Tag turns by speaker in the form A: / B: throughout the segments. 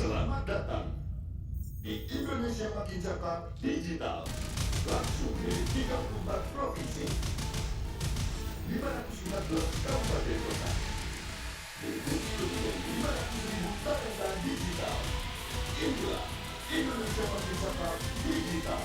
A: Selamat datang di Indonesia Makin Cakap Digital. Langsung dari 34 provinsi, 514 kabupaten kota. Diikuti oleh 500.000 talenta digital. Inilah Indonesia Makin Cakap Digital.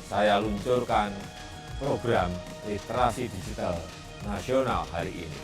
B: Saya luncurkan program literasi digital nasional hari ini.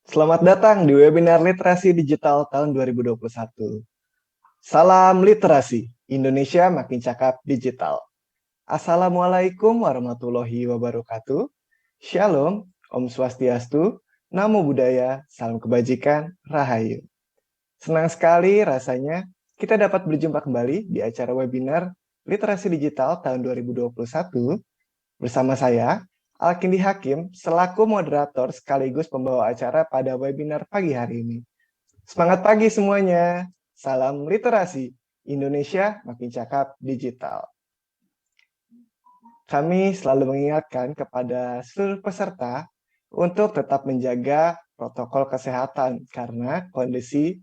C: Selamat datang di webinar Literasi Digital tahun 2021. Salam literasi, Indonesia makin cakap digital. Assalamualaikum warahmatullahi wabarakatuh. Shalom, Om Swastiastu, Namo Buddhaya, Salam Kebajikan, Rahayu. Senang sekali rasanya kita dapat berjumpa kembali di acara webinar Literasi Digital tahun 2021 bersama saya, Alkindi Hakim, selaku moderator sekaligus pembawa acara pada webinar pagi hari ini. Semangat pagi semuanya. Salam literasi. Indonesia makin cakap digital. Kami selalu mengingatkan kepada seluruh peserta untuk tetap menjaga protokol kesehatan karena kondisi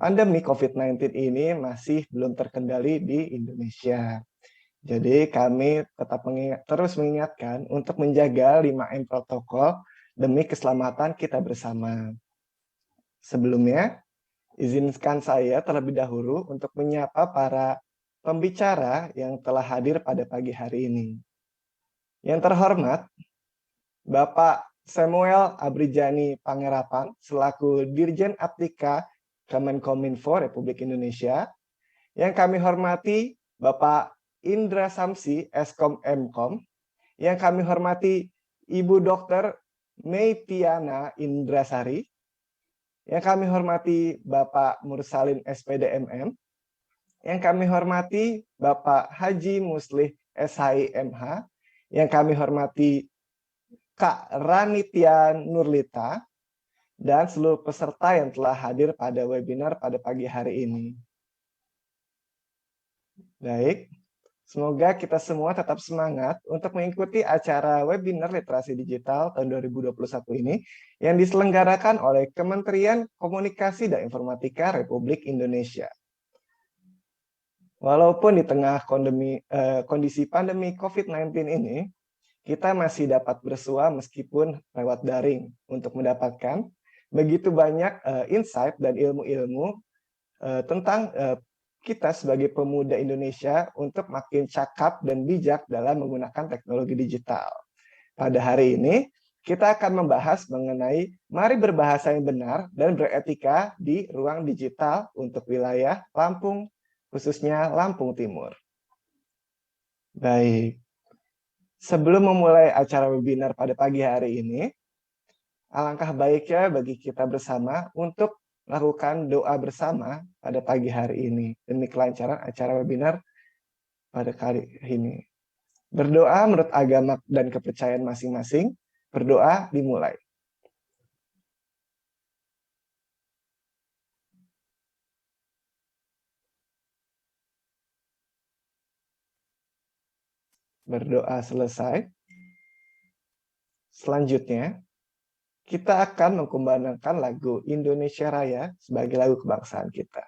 C: pandemi COVID-19 ini masih belum terkendali di Indonesia. Jadi kami tetap terus mengingatkan untuk menjaga 5M protokol demi keselamatan kita bersama. Sebelumnya, izinkan saya terlebih dahulu untuk menyapa para pembicara yang telah hadir pada pagi hari ini. Yang terhormat, Bapak Samuel Abrijani Pangerapan selaku Dirjen Aptika Kemenkominfo Republik Indonesia. Yang kami hormati Bapak Indra Samsi, Eskom Mkom, yang kami hormati Ibu Dr. Meipiana Indrasari, yang kami hormati Bapak Mursalin SPDMM, yang kami hormati Bapak Haji Muslih SHIMH, yang kami hormati Kak Ranitian Nurlita, dan seluruh peserta yang telah hadir pada webinar pada pagi hari ini. Baik. Semoga kita semua tetap semangat untuk mengikuti acara webinar literasi digital tahun 2021 ini yang diselenggarakan oleh Kementerian Komunikasi dan Informatika Republik Indonesia. Walaupun di tengah kondisi pandemi COVID-19 ini, kita masih dapat bersua meskipun lewat daring untuk mendapatkan begitu banyak insight dan ilmu-ilmu tentang kita sebagai pemuda Indonesia untuk makin cakap dan bijak dalam menggunakan teknologi digital. Pada hari ini, kita akan membahas mengenai mari berbahasa yang benar dan beretika di ruang digital untuk wilayah Lampung, khususnya Lampung Timur. Baik, sebelum memulai acara webinar pada pagi hari ini, alangkah baiknya bagi kita bersama untuk lakukan doa bersama pada pagi hari ini demi kelancaran acara webinar pada kali ini. Berdoa menurut agama dan kepercayaan masing-masing. Berdoa dimulai. Berdoa selesai. Selanjutnya, kita akan mengkumandangkan lagu Indonesia Raya sebagai lagu kebangsaan kita.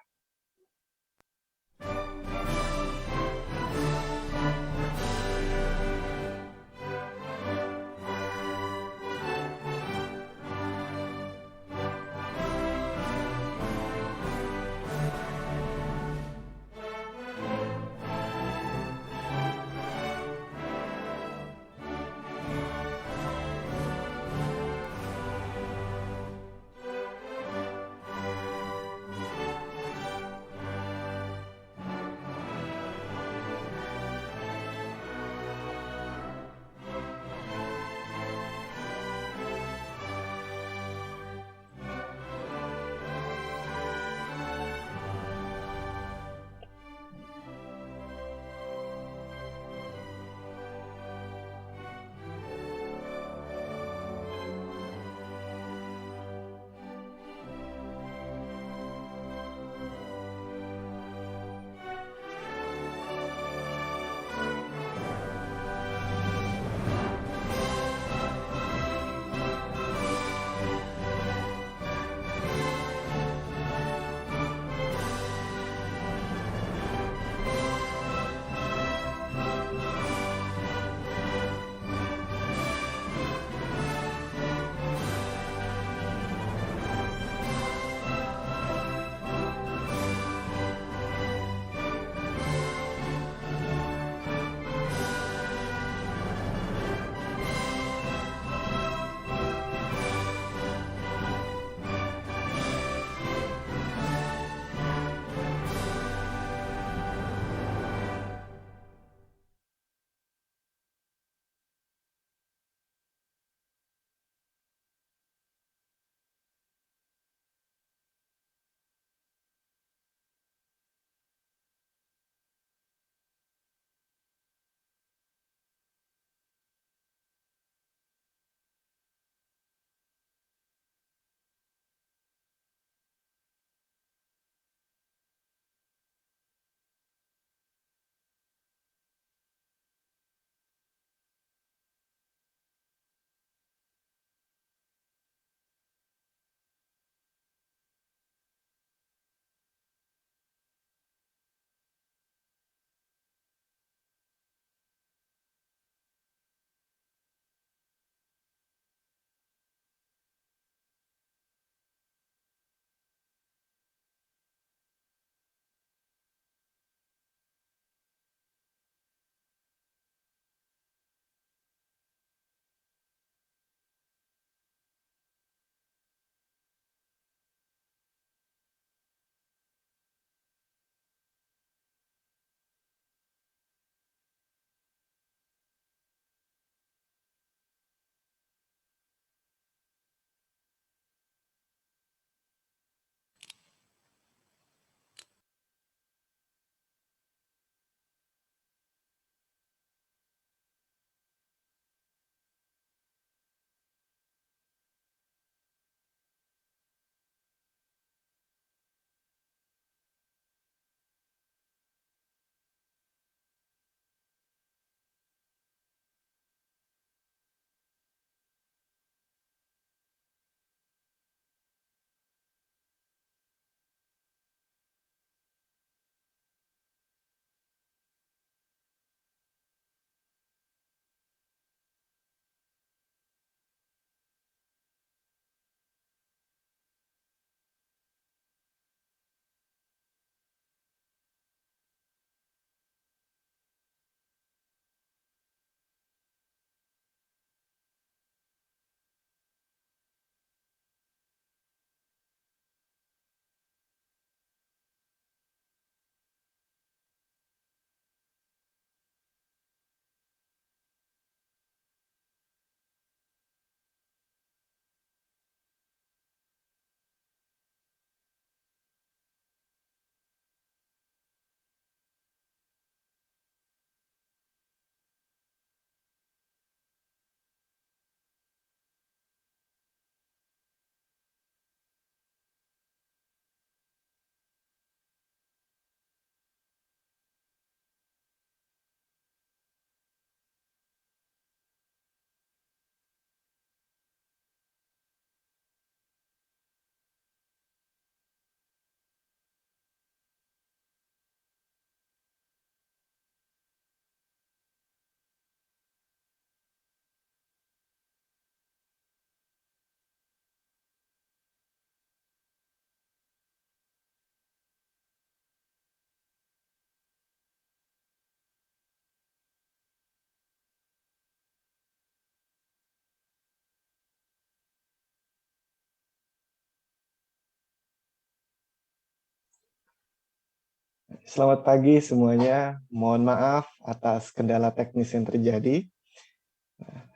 C: Selamat pagi semuanya. Mohon maaf atas kendala teknis yang terjadi.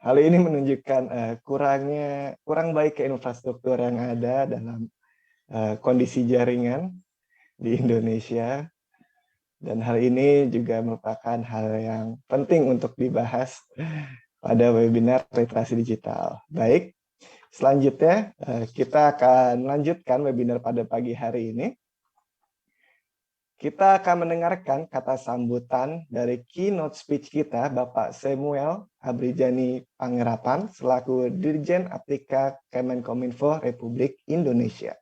C: Hal ini menunjukkan kurang baik infrastruktur yang ada dalam kondisi jaringan di Indonesia. Dan hal ini juga merupakan hal yang penting untuk dibahas pada webinar literasi digital. Baik, selanjutnya kita akan melanjutkan webinar pada pagi hari ini. Kita akan mendengarkan kata sambutan dari keynote speech kita, Bapak Samuel Abrijani Pangerapan, selaku Dirjen Aptika Kemenkominfo Republik Indonesia.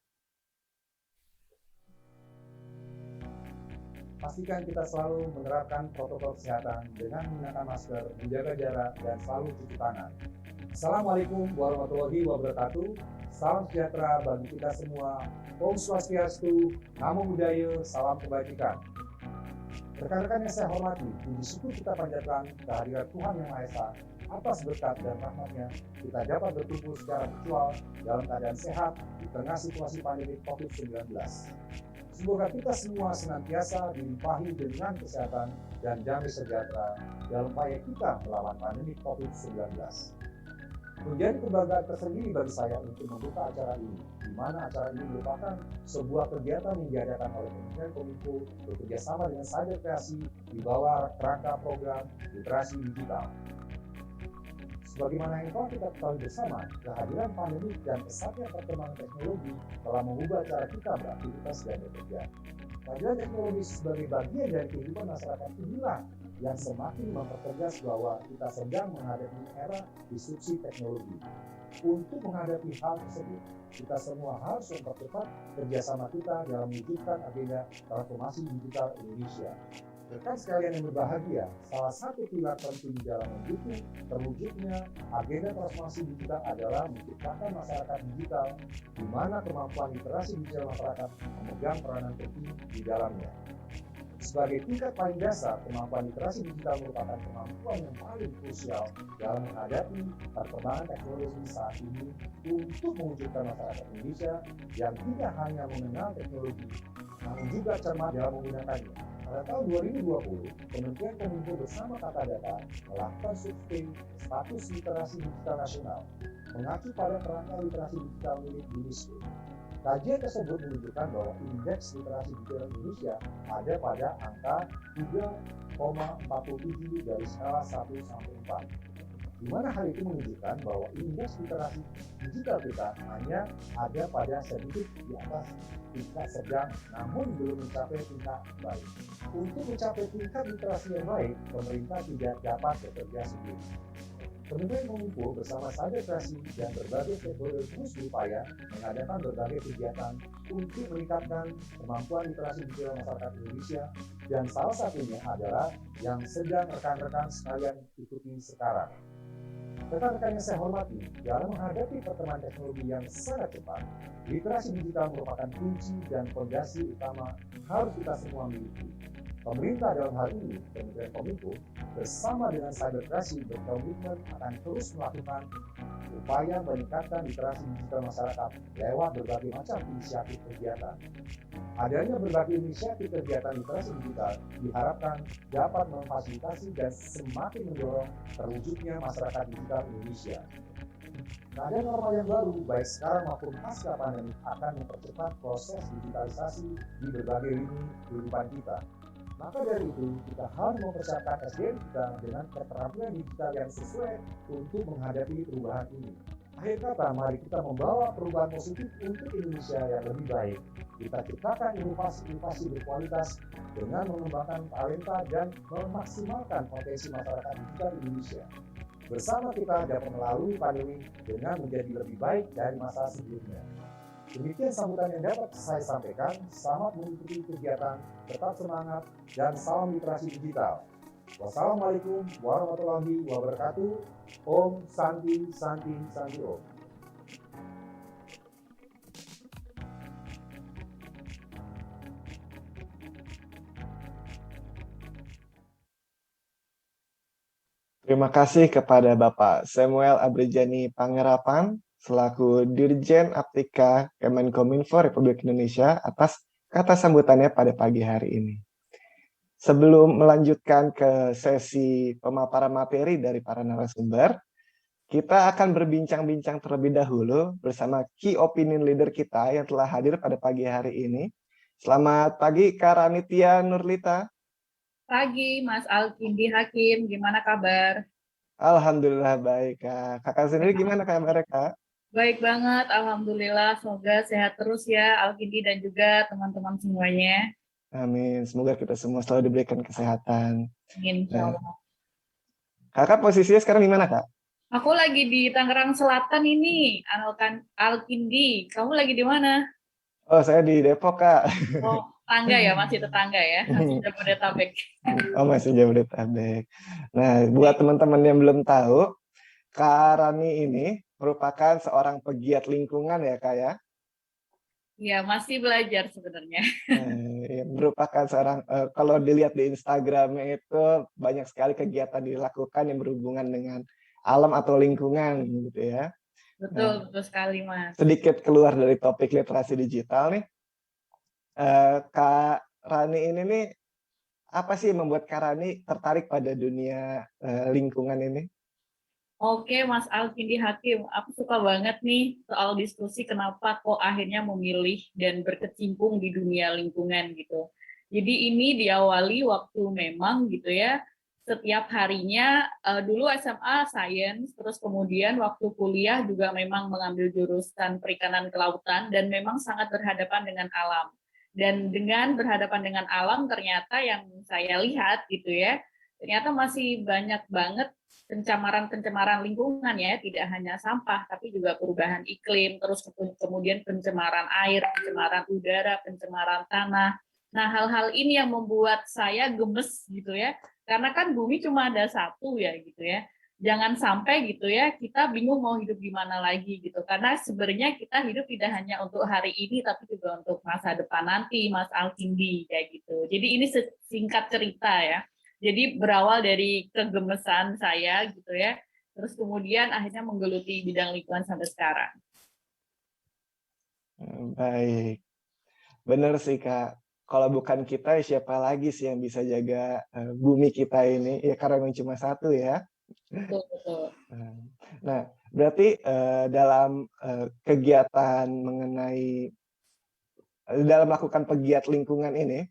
D: Pastikan kita selalu menerapkan protokol kesehatan dengan menggunakan masker, menjaga jarak, dan selalu cuci tangan. Assalamualaikum warahmatullahi wabarakatuh. Salam sejahtera bagi kita semua. Om Swastiastu, Namo Buddhaya, salam kebajikan. Rekan-rekan yang saya hormati, puji syukur kita panjatkan kehadirat Tuhan Yang Maha Esa atas berkat dan rahmat-Nya kita dapat bertumbuh secara virtual dalam keadaan sehat di tengah situasi pandemi COVID-19. Semoga kita semua senantiasa dilimpahi dengan kesehatan dan damai sejahtera dalam upaya kita melawan pandemi COVID-19. Menjadi kebanggaan tersendiri bagi saya untuk membuka acara ini, di mana acara ini merupakan sebuah kegiatan yang diadakan oleh Kementerian Kominfo bekerjasama dengan Cyber Kreasi di bawah kerangka program literasi digital. Sebagaimana yang telah kita ketahui bersama, kehadiran pandemi dan pesatnya perkembangan teknologi telah mengubah cara kita beraktivitas dan bekerja. Kehadiran teknologi sebagai bagian dari kehidupan masyarakat inilah yang semakin mempertegas bahwa kita sedang menghadapi era disrupsi teknologi. Untuk menghadapi hal tersebut, kita semua harus mempercepat kerjasama kita dalam mewujudkan agenda transformasi digital Indonesia. Rekan sekalian yang berbahagia, salah satu pilar penting dalam mendukung terwujudnya agenda transformasi digital adalah menciptakan masyarakat digital, di mana kemampuan literasi digital masyarakat memegang peranan penting di dalamnya. Sebagai tingkat paling dasar, kemampuan literasi digital merupakan kemampuan yang paling krusial dalam menghadapi perkembangan teknologi saat ini untuk mewujudkan masyarakat Indonesia yang tidak hanya mengenal teknologi, namun juga cermat dalam menggunakannya. Pada tahun 2020, Kementerian Kominfo bersama Kata Data melakukan survei status literasi digital nasional, mengacu pada kerangka literasi digital milik UNESCO. Kajian tersebut menunjukkan bahwa indeks literasi digital Indonesia ada pada angka 3,47 dari skala 1 sampai 4. Di mana hal itu menunjukkan bahwa indeks literasi digital kita hanya ada pada sedikit di atas tingkat sedang, namun belum mencapai tingkat baik. Untuk mencapai tingkat literasi yang baik, pemerintah tidak dapat bekerja sendiri. Kementerian Kominfo bersama Cyber Kreasi dan berbagai stakeholder terus berupaya mengadakan berbagai kegiatan untuk meningkatkan kemampuan literasi digital masyarakat Indonesia, dan salah satunya adalah yang sedang rekan-rekan sekalian ikuti sekarang. Rekan-rekan yang saya hormati, dalam menghadapi perkembangan teknologi yang sangat cepat, literasi digital merupakan kunci dan fondasi utama harus kita semua miliki. Pemerintah dalam hal ini, Kementerian Kominfo, bersama dengan Cyber Kreasi berkomitmen akan terus melakukan upaya meningkatkan literasi digital masyarakat lewat berbagai macam inisiatif kegiatan. Adanya berbagai inisiatif kegiatan literasi digital diharapkan dapat memfasilitasi dan semakin mendorong terwujudnya masyarakat digital Indonesia. Keadaan normal yang baru, baik sekarang maupun pasca pandemi, akan mempercepat proses digitalisasi di berbagai lini kehidupan kita. Maka dari itu, kita harus mempersiapkan SDM kita dengan keterampilan digital yang sesuai untuk menghadapi perubahan ini. Akhir kata, mari kita membawa perubahan positif untuk Indonesia yang lebih baik. Kita ciptakan inovasi-inovasi berkualitas dengan mengembangkan talenta dan memaksimalkan potensi masyarakat digital Indonesia. Bersama kita dapat melalui pandemi dengan menjadi lebih baik dari masa sebelumnya. Demikian sambutan yang dapat saya sampaikan. Selamat mengikuti kegiatan, tetap semangat, dan salam literasi digital. Wassalamualaikum warahmatullahi wabarakatuh. Om Santi Santi Santi Om.
C: Terima kasih kepada Bapak Samuel Abrijani Pangerapan, selaku Dirjen Aptika Kemenkominfo Republik Indonesia atas kata sambutannya pada pagi hari ini. Sebelum melanjutkan ke sesi pemaparan materi dari para narasumber, kita akan berbincang-bincang terlebih dahulu bersama key opinion leader kita yang telah hadir pada pagi hari ini. Selamat pagi, Kak Ranitia Nurlita.
E: Pagi, Mas Alkindi Hakim, gimana kabar?
C: Alhamdulillah baik, Kak. Kakak sendiri gimana kabarnya, Kak?
E: Baik banget, Alhamdulillah. Semoga sehat terus ya, Alkindi dan juga teman-teman semuanya.
C: Amin. Semoga kita semua selalu diberikan kesehatan.
E: Amin, insya
C: Nah,
E: Allah.
C: Kakak posisinya sekarang di mana, Kak?
E: Aku lagi di Tangerang Selatan ini, Alkindi. Kamu lagi di mana?
C: Oh, saya di Depok, Kak.
E: Oh, tangga ya, masih tetangga ya, masih Jabodetabek.
C: Oh, masih Jabodetabek. Nah, buat teman-teman yang belum tahu, Kak Rani ini merupakan seorang pegiat lingkungan ya, Kak ya?
E: Ya, masih belajar sebenarnya.
C: Merupakan seorang, kalau dilihat di Instagramnya itu banyak sekali kegiatan dilakukan yang berhubungan dengan alam atau lingkungan gitu ya.
E: Betul, betul sekali, Mas.
C: Sedikit keluar dari topik literasi digital nih, Kak Rani ini nih, apa sih yang membuat Kak Rani tertarik pada dunia lingkungan ini?
E: Oke, Mas Alkindi Hakim, aku suka banget nih soal diskusi kenapa kok akhirnya memilih dan berkecimpung di dunia lingkungan gitu. Jadi ini diawali waktu memang gitu ya, setiap harinya dulu SMA Science, terus kemudian waktu kuliah juga memang mengambil jurusan perikanan kelautan dan memang sangat berhadapan dengan alam. Dan dengan berhadapan dengan alam ternyata yang saya lihat gitu ya, ternyata masih banyak banget pencemaran lingkungan ya, tidak hanya sampah, tapi juga perubahan iklim, terus kemudian pencemaran air, pencemaran udara, pencemaran tanah. Nah, hal-hal ini yang membuat saya gemes gitu ya, karena kan bumi cuma ada satu ya gitu ya. Jangan sampai gitu ya, kita bingung mau hidup di mana lagi gitu. Karena sebenarnya kita hidup tidak hanya untuk hari ini, tapi juga untuk masa depan nanti, Mas Alkindi, kayak gitu. Jadi ini singkat cerita ya. Jadi berawal dari kegemesan saya gitu ya, terus kemudian akhirnya menggeluti bidang lingkungan sampai sekarang.
C: Baik, benar sih Kak. Kalau bukan kita, siapa lagi sih yang bisa jaga bumi kita ini? Ya karena memang cuma satu ya.
E: Betul, betul.
C: Nah, berarti dalam kegiatan mengenai dalam melakukan pegiat lingkungan ini,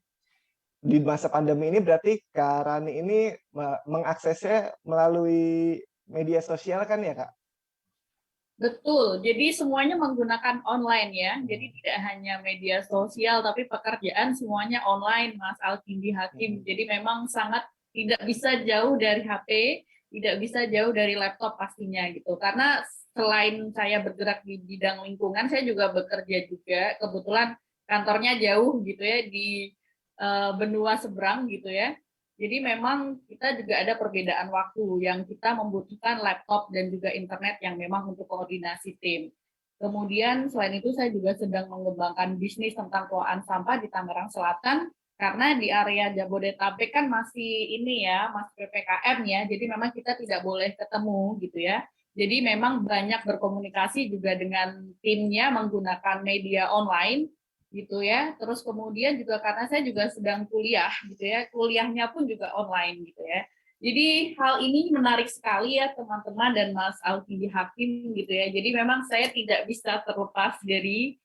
C: di masa pandemi ini berarti Kak Rani ini mengaksesnya melalui media sosial kan ya, Kak?
E: Betul, jadi semuanya menggunakan online ya. Jadi tidak hanya media sosial, tapi pekerjaan semuanya online, Mas Alkindi Hakim. Jadi memang sangat tidak bisa jauh dari HP, tidak bisa jauh dari laptop pastinya gitu. Karena selain saya bergerak di bidang lingkungan, saya juga bekerja juga. Kebetulan kantornya jauh gitu ya, di benua seberang gitu ya. Jadi memang kita juga ada perbedaan waktu yang kita membutuhkan laptop dan juga internet yang memang untuk koordinasi tim. Kemudian selain itu saya juga sedang mengembangkan bisnis tentang kelolaan sampah di Tangerang Selatan karena di area Jabodetabek kan masih ini ya, masih PPKM ya. Jadi memang kita tidak boleh ketemu gitu ya. Jadi memang banyak berkomunikasi juga dengan timnya menggunakan media online gitu ya. Terus kemudian juga karena saya juga sedang kuliah gitu ya, kuliahnya pun juga online gitu ya. Jadi hal ini menarik sekali ya teman-teman dan Mas Alkindi Hakim gitu ya. Jadi memang saya tidak bisa terlepas dari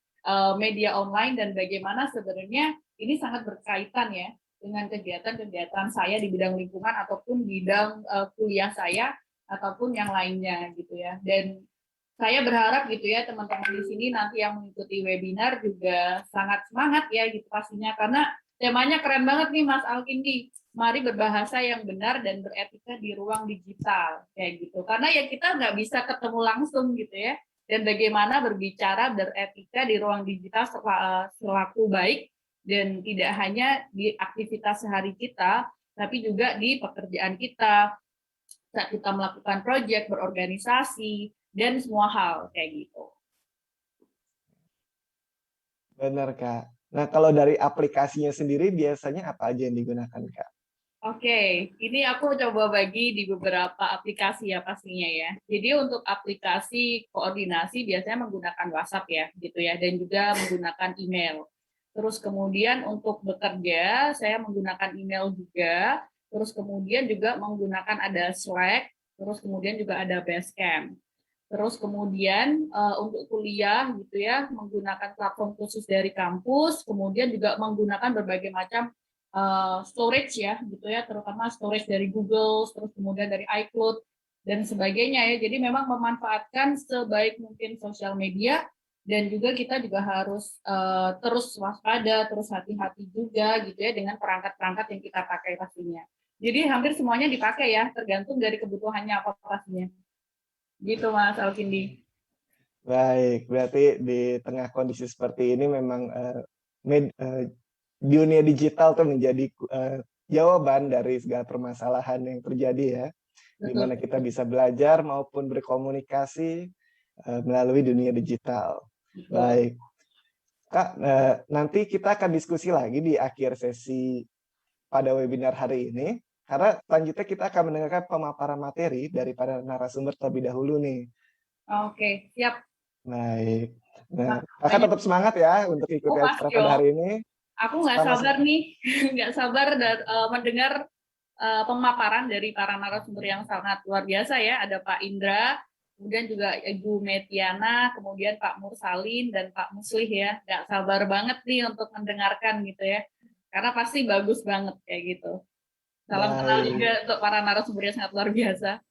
E: media online dan bagaimana sebenarnya ini sangat berkaitan ya dengan kegiatan-kegiatan saya di bidang lingkungan ataupun bidang kuliah saya ataupun yang lainnya gitu ya. Dan saya berharap gitu ya teman-teman di sini nanti yang mengikuti webinar juga sangat semangat ya gitu pastinya karena temanya keren banget nih Mas Alkindi. Mari berbahasa yang benar dan beretika di ruang digital kayak gitu. Karena ya kita nggak bisa ketemu langsung gitu ya. Dan bagaimana berbicara beretika di ruang digital selaku baik dan tidak hanya di aktivitas sehari kita, tapi juga di pekerjaan kita saat kita melakukan proyek, berorganisasi, dan semua hal kayak gitu.
C: Benar, Kak. Nah, kalau dari aplikasinya sendiri biasanya apa aja yang digunakan, Kak?
E: Oke, ini aku coba bagi di beberapa aplikasi ya pastinya ya. Jadi untuk aplikasi koordinasi biasanya menggunakan WhatsApp ya, gitu ya, dan juga menggunakan email. Terus kemudian untuk bekerja, saya menggunakan email juga. Terus kemudian juga menggunakan ada Slack. Terus kemudian juga ada Basecamp. Terus kemudian untuk kuliah gitu ya, menggunakan platform khusus dari kampus. Kemudian juga menggunakan berbagai macam storage ya, gitu ya, terutama storage dari Google, terus kemudian dari iCloud dan sebagainya ya. Jadi memang memanfaatkan sebaik mungkin sosial media. Dan juga kita juga harus terus waspada, terus hati-hati juga gitu ya dengan perangkat-perangkat yang kita pakai pastinya. Jadi hampir semuanya dipakai ya, tergantung dari kebutuhannya apa pastinya. Gitu Mas Alkindi.
C: Baik, berarti di tengah kondisi seperti ini memang dunia digital tuh menjadi jawaban dari segala permasalahan yang terjadi ya, di
E: Betul.
C: mana kita bisa belajar maupun berkomunikasi melalui dunia digital. Baik, Kak, nanti kita akan diskusi lagi di akhir sesi pada webinar hari ini, karena selanjutnya kita akan mendengarkan pemaparan materi daripada narasumber terlebih dahulu nih.
E: Oke, siap.
C: Baik. Nah, Kakak tetap semangat ya untuk ikuti acara pada hari ini.
E: Aku nggak sabar nih, nggak sabar mendengar pemaparan dari para narasumber yang sangat luar biasa ya. Ada Pak Indra, kemudian juga Ibu Metiana, kemudian Pak Mursalin dan Pak Muslih ya. Nggak sabar banget nih untuk mendengarkan gitu ya. Karena pasti bagus banget kayak gitu. Salam kenal juga untuk para narasumber yang sangat luar biasa.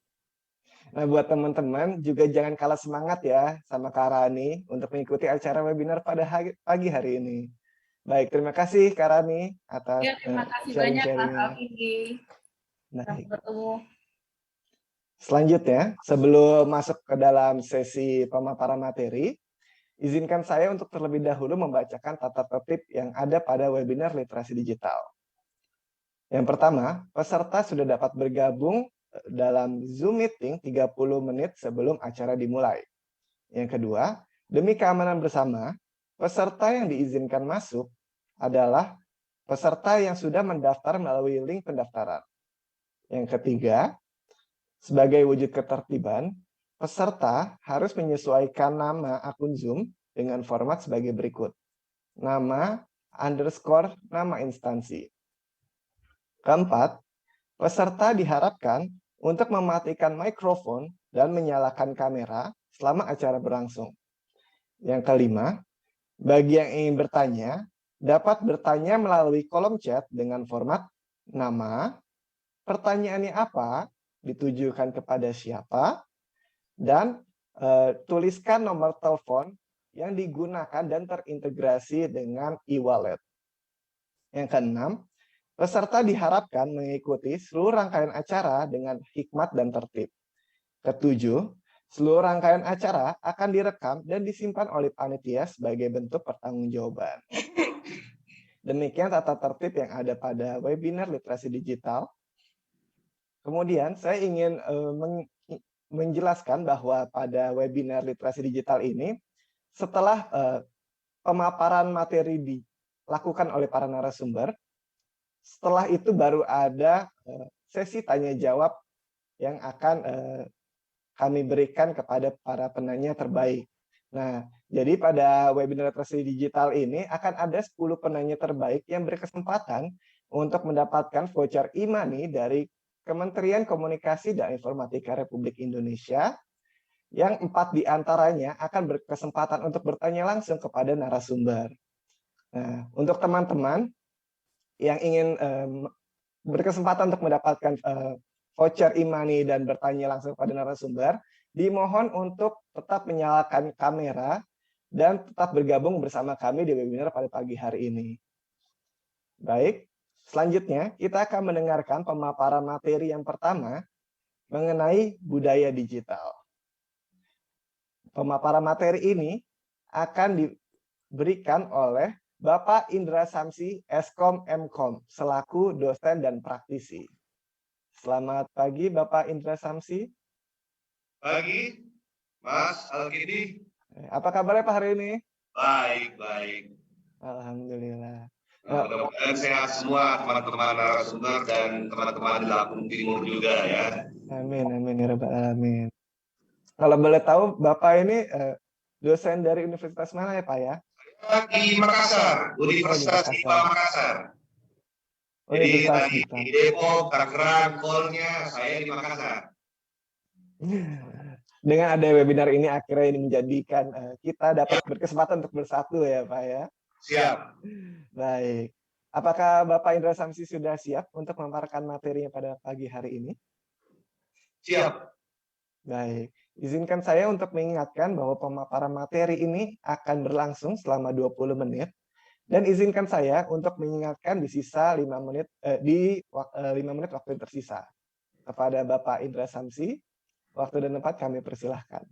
C: Nah, buat teman-teman juga jangan kalah semangat ya sama Kak Rani untuk mengikuti acara webinar pada pagi hari ini. Baik, terima kasih Kak Rani atas
E: Ya, terima kasih banyak Mas
C: sharing-sharingnya.
E: Alkindi. Sampai bertemu.
C: Selanjutnya, sebelum masuk ke dalam sesi pemaparan materi, izinkan saya untuk terlebih dahulu membacakan tata tertib yang ada pada webinar literasi digital. Yang pertama, peserta sudah dapat bergabung dalam Zoom meeting 30 menit sebelum acara dimulai. Yang kedua, demi keamanan bersama, peserta yang diizinkan masuk adalah peserta yang sudah mendaftar melalui link pendaftaran. Yang ketiga, sebagai wujud ketertiban, peserta harus menyesuaikan nama akun Zoom dengan format sebagai berikut. Nama _ nama instansi. Keempat, peserta diharapkan untuk mematikan mikrofon dan menyalakan kamera selama acara berlangsung. Yang kelima, bagi yang ingin bertanya, dapat bertanya melalui kolom chat dengan format nama, pertanyaannya apa, ditujukan kepada siapa, dan tuliskan nomor telepon yang digunakan dan terintegrasi dengan e-wallet. Yang keenam, peserta diharapkan mengikuti seluruh rangkaian acara dengan hikmat dan tertib. Ketujuh, seluruh rangkaian acara akan direkam dan disimpan oleh panitia sebagai bentuk pertanggungjawaban. Demikian tata tertib yang ada pada webinar literasi digital. Kemudian saya ingin menjelaskan bahwa pada webinar literasi digital ini, setelah pemaparan materi dilakukan oleh para narasumber, setelah itu baru ada sesi tanya jawab yang akan kami berikan kepada para penanya terbaik. Nah, jadi pada webinar literasi digital ini akan ada 10 penanya terbaik yang berkesempatan untuk mendapatkan voucher e-money dari Kementerian Komunikasi dan Informatika Republik Indonesia, yang 4 diantaranya akan berkesempatan untuk bertanya langsung kepada narasumber. Nah, untuk teman-teman yang ingin berkesempatan untuk mendapatkan voucher e-money dan bertanya langsung kepada narasumber, dimohon untuk tetap menyalakan kamera dan tetap bergabung bersama kami di webinar pada pagi hari ini. Baik, selanjutnya kita akan mendengarkan pemaparan materi yang pertama mengenai budaya digital. Pemaparan materi ini akan diberikan oleh Bapak Indra Samsi, Eskom Mkom, selaku dosen dan praktisi. Selamat pagi, Bapak Indra Samsi.
F: Pagi, Mas Alkindi.
C: Apa kabarnya Pak hari ini?
F: Baik, baik.
C: Alhamdulillah.
F: Mudah-mudahan sehat semua teman-teman narasumber dan teman-teman di Lampung Timur juga ya.
C: Amin, amin ya rabbal alamin. Kalau boleh tahu, Bapak ini dosen dari universitas mana ya Pak ya?
F: Di Makassar, Universitas IPA Makassar. Jadi
C: Universitas
F: tadi
C: Dipa.
F: di Depok, Tangerang, call-nya saya di Makassar.
C: Dengan ada webinar ini akhirnya ini menjadikan kita dapat berkesempatan untuk bersatu ya Pak ya.
F: Siap.
C: Baik. Apakah Bapak Indra Samsi sudah siap untuk memaparkan materinya pada pagi hari ini?
F: Siap.
C: Baik. Izinkan saya untuk mengingatkan bahwa pemaparan materi ini akan berlangsung selama 20 menit. Dan izinkan saya untuk mengingatkan di sisa 5 menit, 5 menit waktu yang tersisa. Kepada Bapak Indra Samsi, waktu dan tempat kami persilahkan.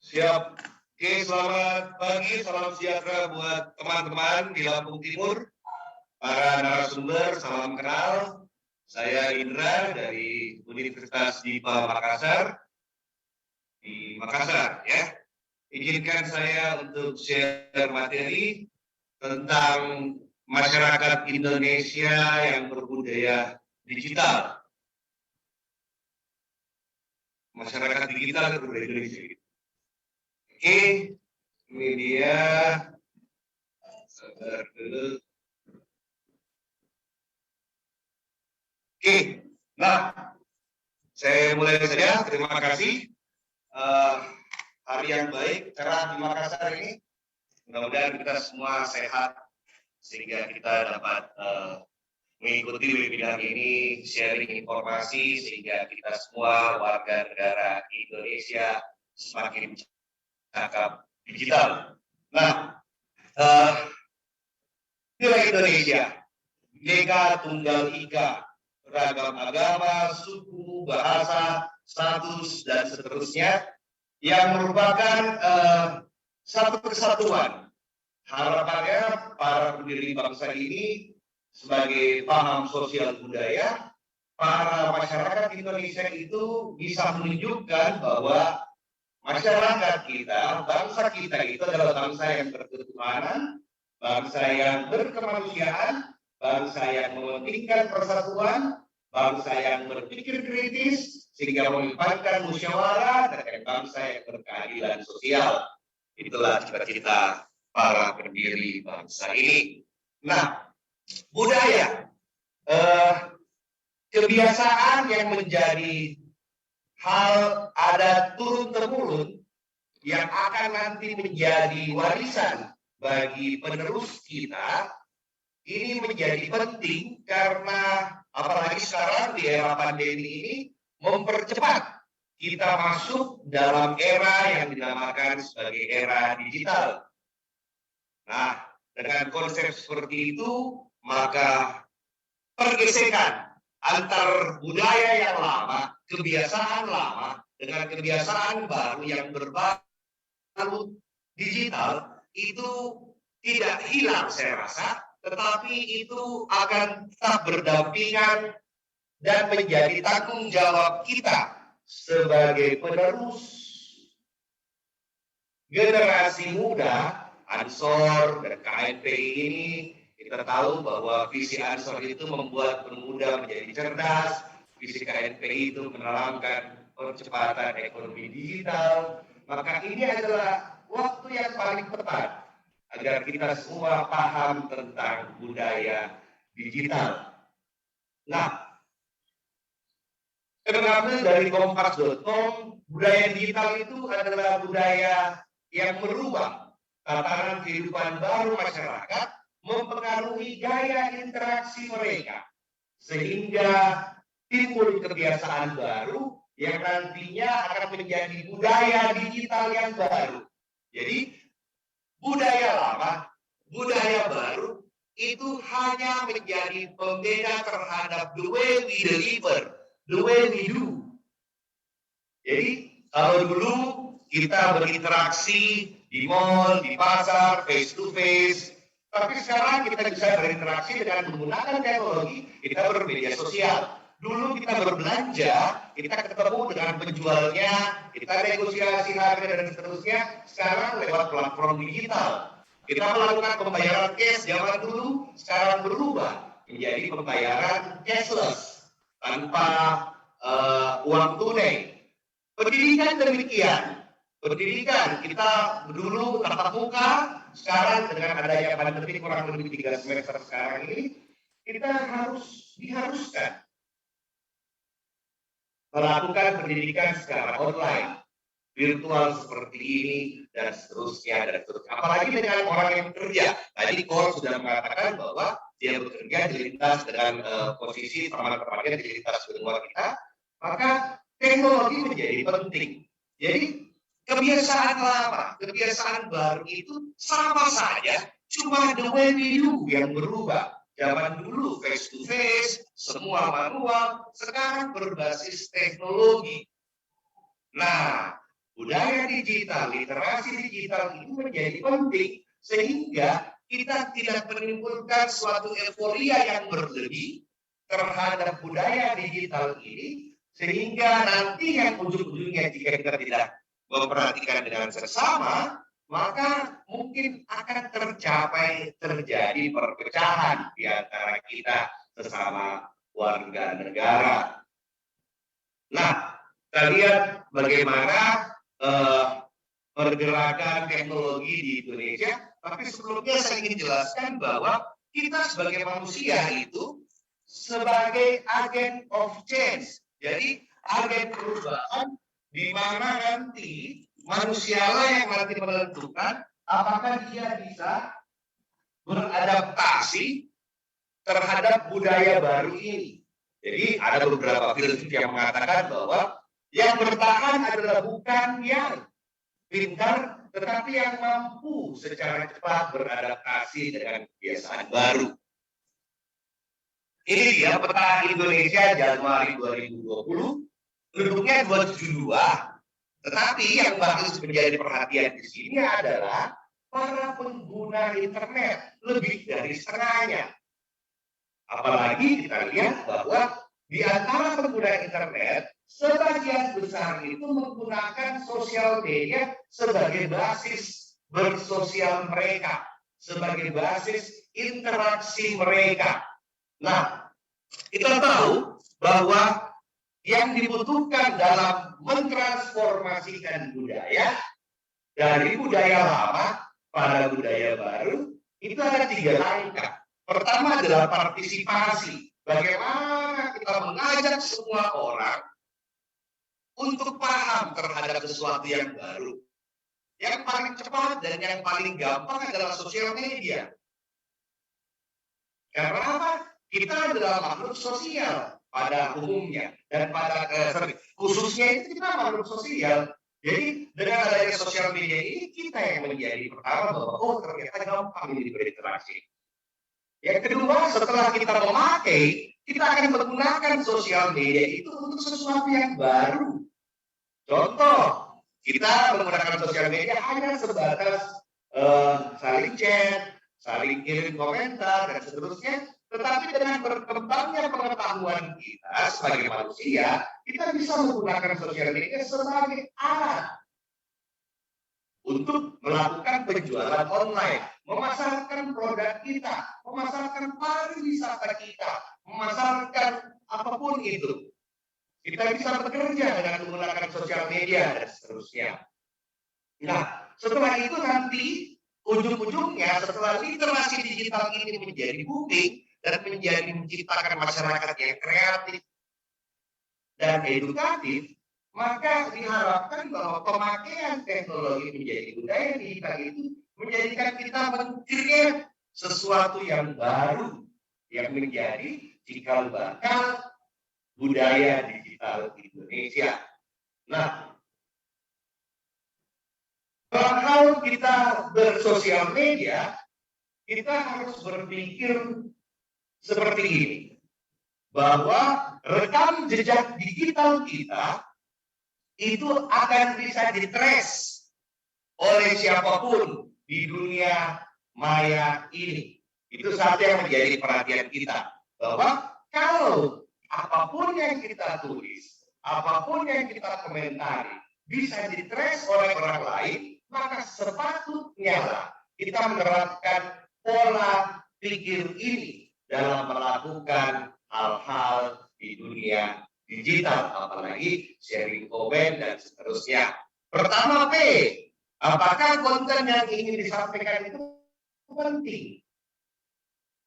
F: Siap. Oke, selamat pagi, salam sejahtera buat teman-teman di Lampung Timur, para narasumber, salam kenal. Saya Indra dari Universitas Dipa Makassar, di Makassar ya. Izinkan saya untuk share materi tentang masyarakat Indonesia yang berbudaya digital. Masyarakat digital berbudaya Indonesia. Oke, ini dia. Sabar dulu. Oke, nah saya mulai saja. Terima kasih. Hari yang baik, cerah di Makassar ini. Mudah-mudahan kita semua sehat sehingga kita dapat mengikuti webinar ini, sharing informasi sehingga kita semua warga negara Indonesia semakin cakap digital. Nah, nilai Indonesia, Bhinneka Tunggal Ika, beragam agama, suku, bahasa, status, dan seterusnya, yang merupakan satu kesatuan. Harapannya para pendiri bangsa ini sebagai paham sosial budaya, para masyarakat Indonesia itu bisa menunjukkan bahwa masyarakat kita, bangsa kita itu adalah bangsa yang berketuhanan, bangsa yang berkemanusiaan, bangsa yang mementingkan persatuan, bangsa yang berpikir kritis, sehingga mengedepankan musyawarah, dan bangsa yang berkeadilan sosial. Itulah cita-cita para pendiri bangsa ini. Nah, budaya, kebiasaan yang menjadi hal adat turun-temurun yang akan nanti menjadi warisan bagi penerus kita, ini menjadi penting karena apalagi sekarang di era pandemi ini mempercepat kita masuk dalam era yang dinamakan sebagai era digital. Nah, dengan konsep seperti itu, maka pergesekan antar budaya yang lama, kebiasaan lama, dengan kebiasaan baru yang berbalut digital, itu tidak hilang saya rasa, tetapi itu akan tetap berdampingan dan menjadi tanggung jawab kita sebagai penerus generasi muda, Ansor dan KNPI ini. Kita tahu bahwa visi Ansor itu membuat pemuda menjadi cerdas, visi KNPI itu menerangkan percepatan ekonomi digital. Maka ini adalah waktu yang paling tepat agar kita semua paham tentang budaya digital. Nah, saya mengambil dari kompas.com, budaya digital itu adalah budaya yang merubah tatanan kehidupan baru masyarakat, mempengaruhi gaya interaksi mereka, sehingga timbul kebiasaan baru yang nantinya akan menjadi budaya digital yang baru. Jadi, budaya lama, budaya baru, itu hanya menjadi pembeda terhadap the way we deliver, the way we do. Jadi, kalau dulu kita berinteraksi di mall, di pasar, face to face, tapi sekarang kita bisa berinteraksi dengan menggunakan teknologi, kita bermedia sosial. Dulu kita berbelanja, kita ketemu dengan penjualnya, kita negosiasi harga dan seterusnya. Sekarang lewat platform digital. Kita melakukan pembayaran cash zaman dulu, sekarang berubah menjadi pembayaran cashless. tanpa uang tunai. Pendidikan demikian. Pendidikan kita dulu tatap muka, sekarang dengan adanya pandemi kurang lebih 3 semester sekarang ini, kita diharuskan melakukan pendidikan secara online, virtual seperti ini, dan seterusnya, dan seterusnya. Apalagi dengan orang yang bekerja. Tadi Kor sudah mengatakan bahwa dia bekerja di lintas dengan posisi teman-temannya di lintas benua kita, maka teknologi menjadi penting. Jadi kebiasaan lama, kebiasaan baru itu sama saja, cuma the way we do yang berubah. Zaman dulu face to face, semua manual, sekarang berbasis teknologi. Nah, budaya digital, literasi digital itu menjadi penting sehingga kita tidak menimbulkan suatu euforia yang berlebih terhadap budaya digital ini sehingga nanti yang ujung-ujungnya jika kita tidak memperhatikan dengan sesama, maka mungkin akan terjadi perpecahan di antara kita sesama warga negara. Nah, kita lihat bagaimana pergerakan teknologi di Indonesia, tapi sebelumnya saya ingin jelaskan bahwa kita sebagai manusia itu sebagai agen of change. Jadi agen perubahan di mana nanti manusialah yang nanti menentukan apakah dia bisa beradaptasi terhadap budaya baru ini. Jadi ada beberapa filsuf yang mengatakan bahwa yang bertahan adalah bukan yang pintar, tetapi yang mampu secara cepat beradaptasi dengan kebiasaan baru. Ini dia peta Indonesia Januari 2020, penduduknya 272. Tetapi yang harus menjadi perhatian di sini adalah para pengguna internet, lebih dari setengahnya. Apalagi kita lihat bahwa di antara pengguna internet, sebagian besar itu menggunakan sosial media sebagai basis bersosial mereka, sebagai basis interaksi mereka. Nah, kita tahu bahwa yang dibutuhkan dalam mentransformasikan budaya dari budaya lama pada budaya baru itu ada 3 langkah. Pertama adalah partisipasi. Bagaimana kita mengajak semua orang untuk paham terhadap sesuatu yang baru. Yang paling cepat dan yang paling gampang adalah sosial media. Karena apa? Kita adalah makhluk sosial pada umumnya dan pada khususnya itu kita makhluk sosial. Jadi dengan adanya sosial media ini kita yang menjadi pertama bahwa oh ternyata gampang ini berinteraksi. Yang kedua, setelah kita memakai, kita akan menggunakan sosial media itu untuk sesuatu yang baru. Contoh, kita menggunakan sosial media hanya sebatas saling chat, saling kirim komentar dan seterusnya. Tetapi dengan berkembangnya pengetahuan kita sebagai manusia, kita bisa menggunakan sosial media sebagai alat untuk melakukan penjualan online, memasarkan produk kita, memasarkan pariwisata kita, memasarkan apapun itu. Kita bisa bekerja dengan menggunakan sosial media dan seterusnya. Nah, setelah itu nanti ujung-ujungnya setelah literasi digital ini menjadi booming dan menjadi menciptakan masyarakat yang kreatif dan edukatif, maka diharapkan bahwa pemakaian teknologi menjadi budaya digital itu menjadikan kita meng-create sesuatu yang baru yang menjadi cikal bakal budaya digital Indonesia. Nah, kalau kita bersosial media, kita harus berpikir seperti ini, bahwa rekam jejak digital kita itu akan bisa ditrace oleh siapapun di dunia maya ini. Itu satu yang menjadi perhatian kita, bahwa kalau apapun yang kita tulis, apapun yang kita komentari bisa ditrace oleh orang lain, maka sepatutnya kita menerapkan pola pikir ini dalam melakukan hal-hal di dunia digital, apalagi sharing komen dan seterusnya. Pertama P, apakah konten yang ingin disampaikan itu penting?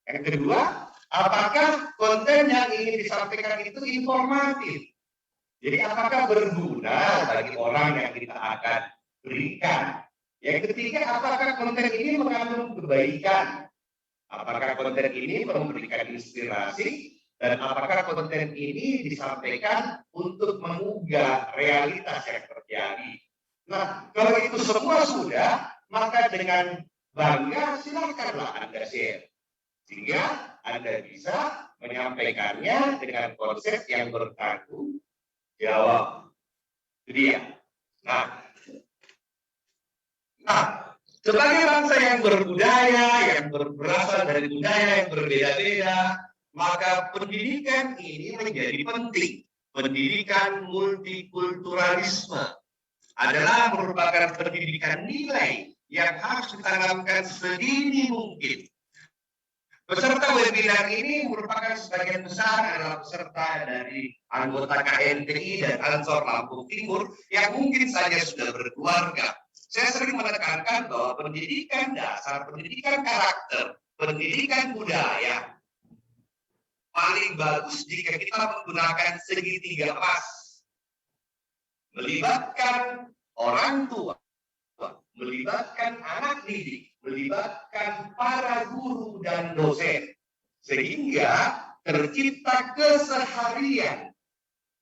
F: Yang kedua, apakah konten yang ingin disampaikan itu informatif? Jadi apakah berguna bagi orang yang kita akan berikan? Yang ketiga, apakah konten ini mengandung kebaikan? Apakah konten ini memberikan inspirasi? Dan apakah konten ini disampaikan untuk mengubah realitas yang terjadi? Nah, kalau itu semua sudah, maka dengan bangga silakanlah Anda share. Sehingga Anda bisa menyampaikannya dengan konsep yang bertanggung jawab. Itu dia. Nah, sebagai bangsa yang berbudaya, yang berasal dari budaya yang berbeda-beda, maka pendidikan ini menjadi penting. Pendidikan multikulturalisme adalah merupakan pendidikan nilai yang harus ditanamkan sedini mungkin. Peserta webinar ini merupakan sebagian besar adalah peserta dari anggota KNTI dan Ansor Lampung Timur yang mungkin saja sudah berkeluarga. Saya sering menekankan bahwa pendidikan dasar, pendidikan karakter, pendidikan budaya paling bagus jika kita menggunakan segitiga emas. Melibatkan orang tua, melibatkan anak didik, melibatkan para guru dan dosen, sehingga tercipta keseharian,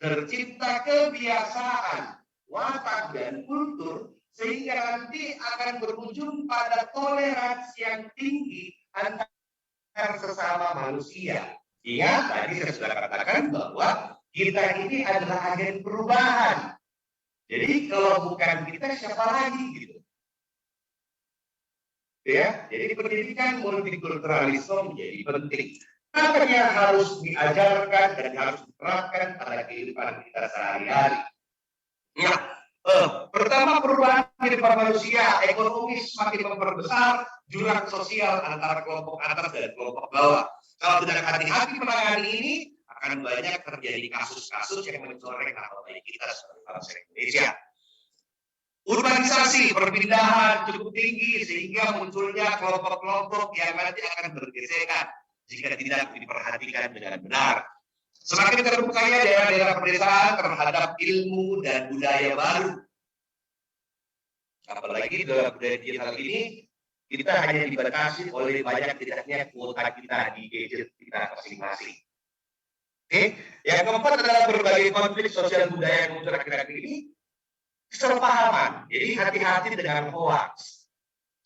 F: tercipta kebiasaan, watak dan kultur, sehingga nanti akan berujung pada toleransi yang tinggi antar sesama manusia. Ingat, tadi saya sudah katakan bahwa kita ini adalah agen perubahan. Jadi kalau bukan kita, siapa lagi gitu? Ya, jadi pendidikan multikulturalisme menjadi penting. Apa yang harus diajarkan dan harus diterapkan pada kehidupan kita sehari-hari? Nah, pertama perubahan kehidupan manusia, ekonomi semakin memperbesar jurang sosial antara kelompok atas dan kelompok bawah. Kalau tidak hati-hati menangani ini, akan banyak terjadi kasus-kasus yang mencoreng nama baik kita sebagai bangsa Indonesia. Urbanisasi, perpindahan cukup tinggi sehingga munculnya kelompok-kelompok yang nanti akan bergesekan jika tidak diperhatikan dengan benar. Semakin terbukanya daerah-daerah pedesaan terhadap ilmu dan budaya baru. Apalagi dalam budaya digital ini, kita hanya dibatasi oleh banyak tidaknya kuota kita di gadget kita masing-masing. Oke, yang keempat adalah berbagai konflik sosial budaya yang muncul akhir-akhir ini. Kesalahpahaman, jadi hati-hati dengan hoax.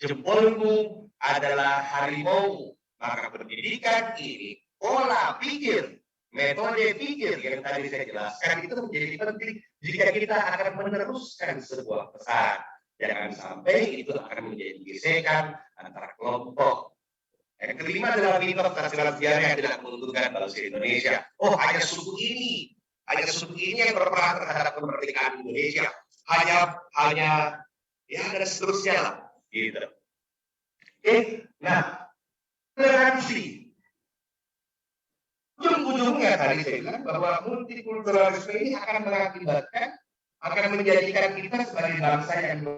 F: Jempolmu adalah harimau, maka pendidikan ini, pola pikir, metode pikir yang tadi saya jelaskan itu menjadi penting jika kita akan meneruskan sebuah pesan. Jangan sampai itu akan menjadi gesekan antara kelompok. Yang kelima adalah mitos kehasilan sejarah yang tidak menguntungkan bangsa Indonesia. Oh, hanya suku ini yang berperan terhadap kemerdekaan Indonesia. Hanya ya dan seterusnya lah, gitu. Oke, nah, toleransi. Ujung-ujungnya tadi saya bilang bahwa multikulturalisme ini akan menjadikan kita sebagai bangsa yang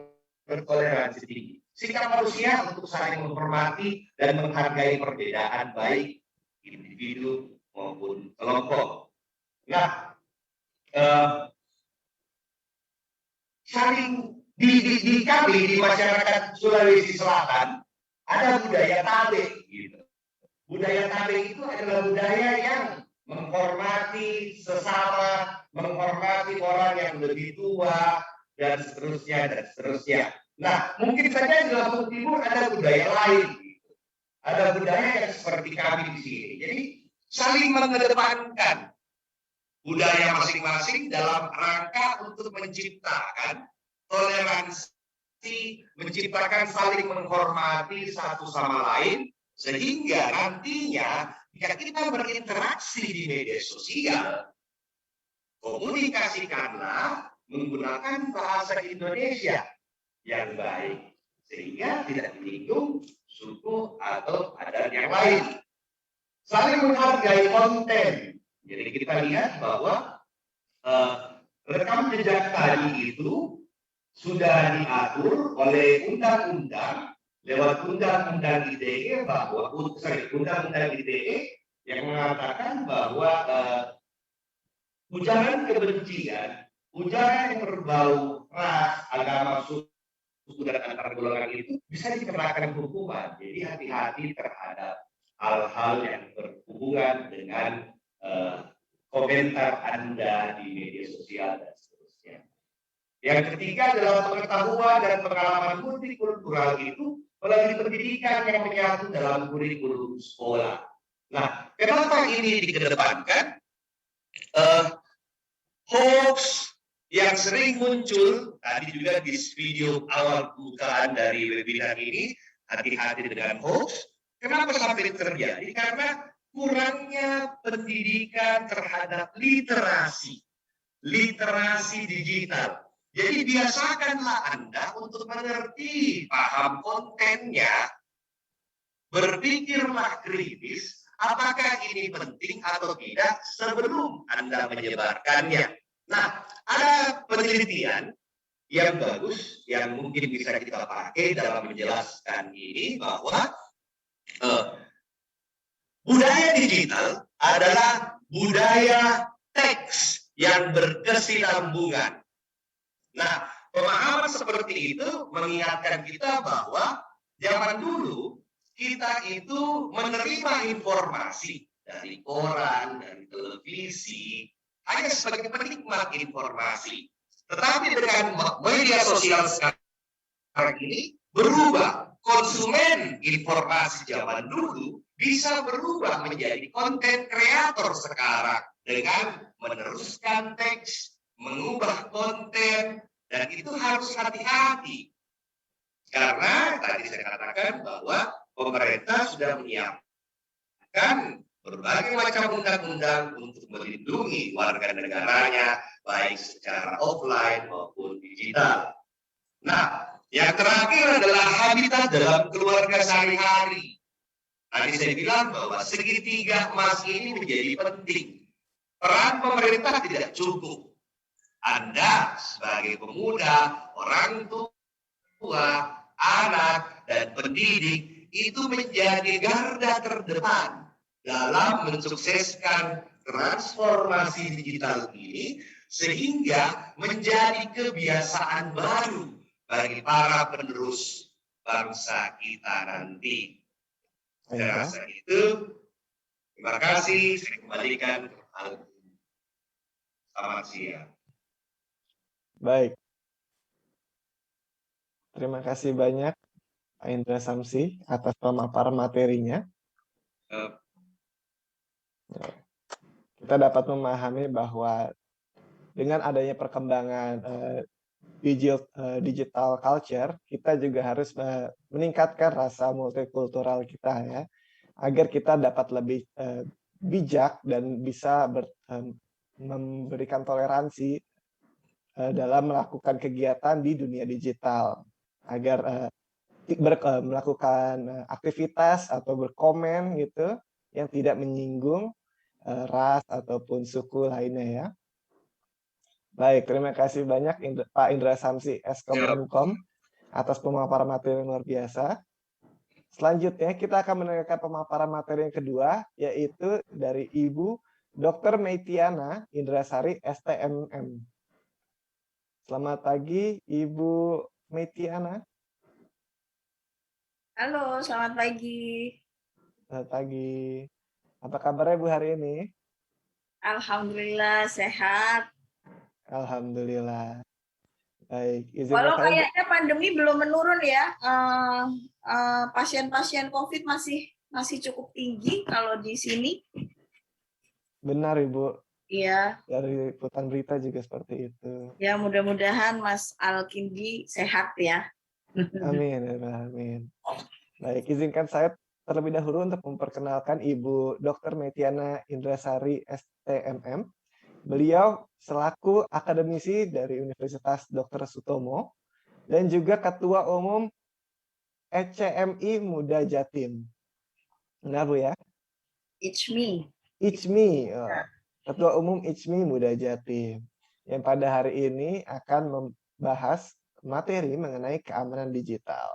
F: bertoleransi tinggi. Sikap manusia untuk saling menghormati dan menghargai perbedaan baik individu maupun kelompok. Nah, saling di kami di masyarakat Sulawesi Selatan ada budaya tabe gitu. Budaya tabe itu adalah budaya yang menghormati sesama, menghormati orang yang lebih tua dan seterusnya. Nah, mungkin saja di Lampung Timur ada budaya lain gitu. Ada budaya yang seperti kami di sini. Jadi saling mengedepankan budaya masing-masing dalam rangka untuk menciptakan toleransi, menciptakan saling menghormati satu sama lain, sehingga nantinya jika kita berinteraksi di media sosial, komunikasikanlah menggunakan bahasa Indonesia yang baik, sehingga tidak menyinggung suku atau adat yang lain. Saling menghargai konten, Jadi kita lihat bahwa rekam jejak tadi itu sudah diatur oleh undang-undang lewat undang-undang ITE undang-undang ITE yang mengatakan bahwa ujaran kebencian, ujaran yang berbau ras, agama, suku dan antar golongan itu bisa dikenakan hukuman. Jadi hati-hati terhadap hal-hal yang berhubungan dengan komentar Anda di media sosial dan seterusnya. Yang ketiga adalah pengetahuan dan pengalaman multikultural itu melalui pendidikan yang menyatu dalam kurikulum sekolah. Nah, kenapa ini dikedepankan? Hoax yang sering muncul tadi juga di video awal bukaan dari webinar ini, hati-hati dengan hoax. Kenapa sampai terjadi? Karena kurangnya pendidikan terhadap literasi digital. Jadi biasakanlah Anda untuk mengerti, paham kontennya, berpikirlah kritis, apakah ini penting atau tidak sebelum Anda menyebarkannya. Nah, ada penelitian yang bagus yang mungkin bisa kita pakai dalam menjelaskan ini bahwa budaya digital adalah budaya teks yang berkesinambungan. Nah, pemahaman seperti itu mengingatkan kita bahwa zaman dulu kita itu menerima informasi dari koran, dari televisi, hanya sebagai penikmat informasi. Tetapi dengan media sosial sekarang ini berubah. Konsumen informasi zaman dulu bisa berubah menjadi konten kreator sekarang dengan meneruskan teks, mengubah konten, dan itu harus hati-hati. Karena tadi saya katakan bahwa pemerintah sudah menyiapkan berbagai macam undang-undang untuk melindungi warga negaranya, baik secara offline maupun digital. Nah, yang terakhir adalah habitat dalam keluarga sehari-hari. Tadi saya bilang bahwa segitiga emas ini menjadi penting. Peran pemerintah tidak cukup. Anda sebagai pemuda, orang tua, anak, dan pendidik itu menjadi garda terdepan dalam mensukseskan transformasi digital ini sehingga menjadi kebiasaan baru bagi para penerus bangsa kita nanti. Saya rasa itu. Terima kasih. Saya kembalikan ke selamat siang.
C: Baik. Terima kasih banyak Pak Indra Samsi atas pemaparan materinya. Kita dapat memahami bahwa dengan adanya perkembangan digital culture, kita juga harus meningkatkan rasa multikultural kita ya, agar kita dapat lebih bijak dan bisa memberikan toleransi dalam melakukan kegiatan di dunia digital, agar melakukan aktivitas atau berkomen gitu yang tidak menyinggung ras ataupun suku lainnya ya. Baik, terima kasih banyak Pak Indra Samsi Eskom atas pemaparan materi yang luar biasa. Selanjutnya kita akan mendengarkan pemaparan materi yang kedua, yaitu dari Ibu Dr. Meitiana Indrasari STMM. Selamat pagi, Ibu Meitiana.
G: Halo, selamat pagi.
C: Selamat pagi. Apa kabarnya Bu hari ini?
G: Alhamdulillah sehat.
C: Alhamdulillah. Baik.
G: Walau kayaknya pandemi belum menurun ya, pasien-pasien COVID masih cukup tinggi kalau di sini.
C: Benar Ibu.
G: Iya.
C: Dari liputan berita juga seperti itu.
G: Ya mudah-mudahan Mas Alkindi sehat ya.
C: Amin, amin. Baik, izinkan saya terlebih dahulu untuk memperkenalkan Ibu Dr. Meitiana Indrasari STMM. Beliau selaku akademisi dari Universitas Dr. Sutomo dan juga Ketua Umum ECMI Muda Jatim. Benar Bu ya?
G: It's me.
C: It's me. Oh. Ketua Umum ICMI Muda Jatim, yang pada hari ini akan membahas materi mengenai keamanan digital.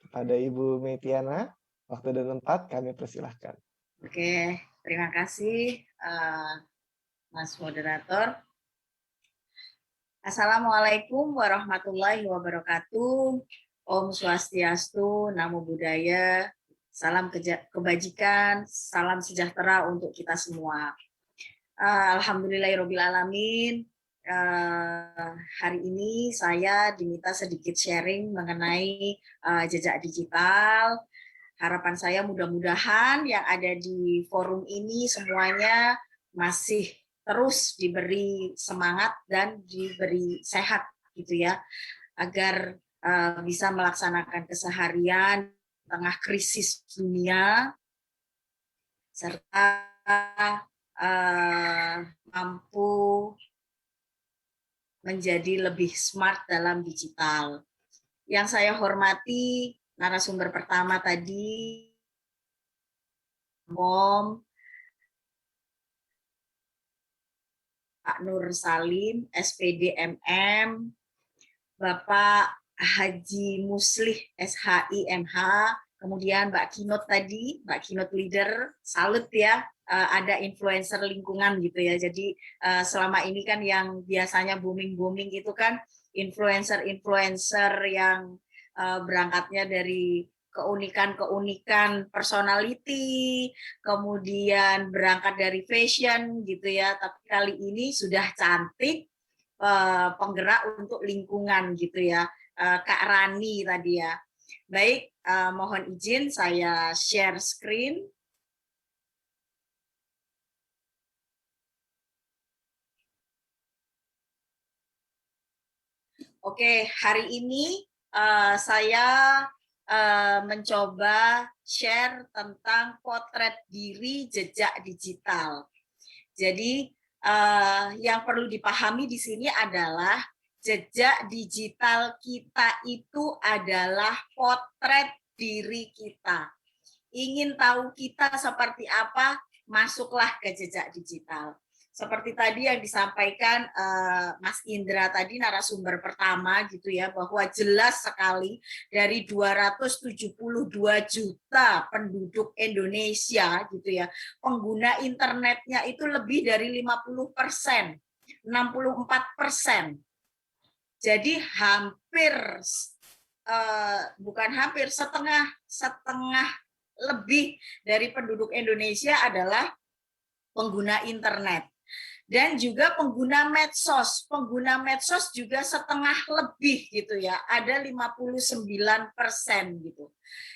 C: Kepada Ibu Metiana, waktu dan tempat kami persilahkan.
G: Oke, terima kasih Mas Moderator. Assalamualaikum warahmatullahi wabarakatuh. Om Swastiastu, Namo Buddhaya, salam kebajikan, salam sejahtera untuk kita semua. Alhamdulillahirrahmanirrahim. Hari ini saya diminta sedikit sharing mengenai jejak digital. Harapan saya mudah-mudahan yang ada di forum ini semuanya masih terus diberi semangat dan diberi sehat gitu ya, agar bisa melaksanakan keseharian di tengah krisis dunia serta mampu menjadi lebih smart dalam digital. Yang saya hormati narasumber pertama tadi, Om Pak Nur Salim, SPD MM, Bapak Haji Muslih, SHI MH, kemudian Mbak Kinot tadi, Mbak Kinot leader, salut ya, ada influencer lingkungan gitu ya. Jadi selama ini kan yang biasanya booming itu kan influencer-influencer yang berangkatnya dari keunikan personality, kemudian berangkat dari fashion gitu ya, tapi kali ini sudah cantik, penggerak untuk lingkungan gitu ya, Kak Rani tadi ya. Baik, mohon izin saya share screen. Oke, hari ini saya mencoba share tentang potret diri jejak digital. Jadi yang perlu dipahami di sini adalah jejak digital kita itu adalah potret diri kita. Ingin tahu kita seperti apa, masuklah ke jejak digital. Seperti tadi yang disampaikan Mas Indra tadi, narasumber pertama gitu ya, bahwa jelas sekali dari 272 juta penduduk Indonesia gitu ya, pengguna internetnya itu lebih dari 50%, 64%. Jadi hampir bukan hampir, setengah lebih dari penduduk Indonesia adalah pengguna internet. Dan juga pengguna medsos juga setengah lebih gitu ya, ada 59% gitu.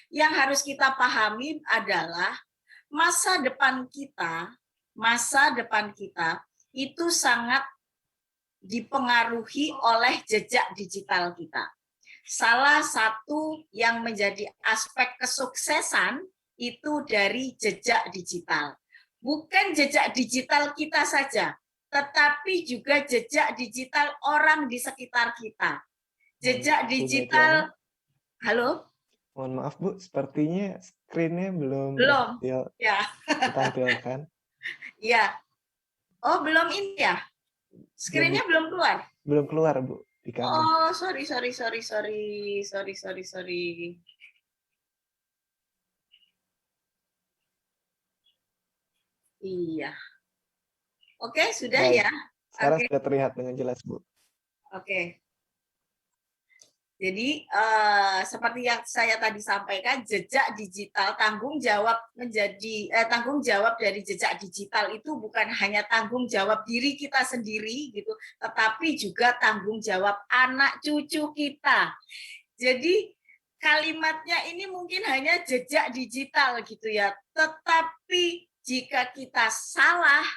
G: Yang harus kita pahami adalah masa depan kita itu sangat dipengaruhi oleh jejak digital kita. Salah satu yang menjadi aspek kesuksesan itu dari jejak digital. Bukan jejak digital kita saja, tetapi juga jejak digital orang di sekitar kita. Jejak digital, halo?
C: Mohon maaf Bu, sepertinya screen-nya belum
G: ya.
C: ditampilkan.
G: Ya. Oh, belum ini ya? Screen-nya belum keluar?
C: Belum keluar Bu di kami.
G: Oh, sorry. Iya. Oke, sudah
C: Baik.
G: ya.
C: Sekarang sudah terlihat dengan jelas, Bu.
G: Oke. Jadi seperti yang saya tadi sampaikan, jejak digital, tanggung jawab dari jejak digital itu bukan hanya tanggung jawab diri kita sendiri gitu, tetapi juga tanggung jawab anak cucu kita. Jadi kalimatnya ini mungkin hanya jejak digital gitu ya, tetapi jika kita salah,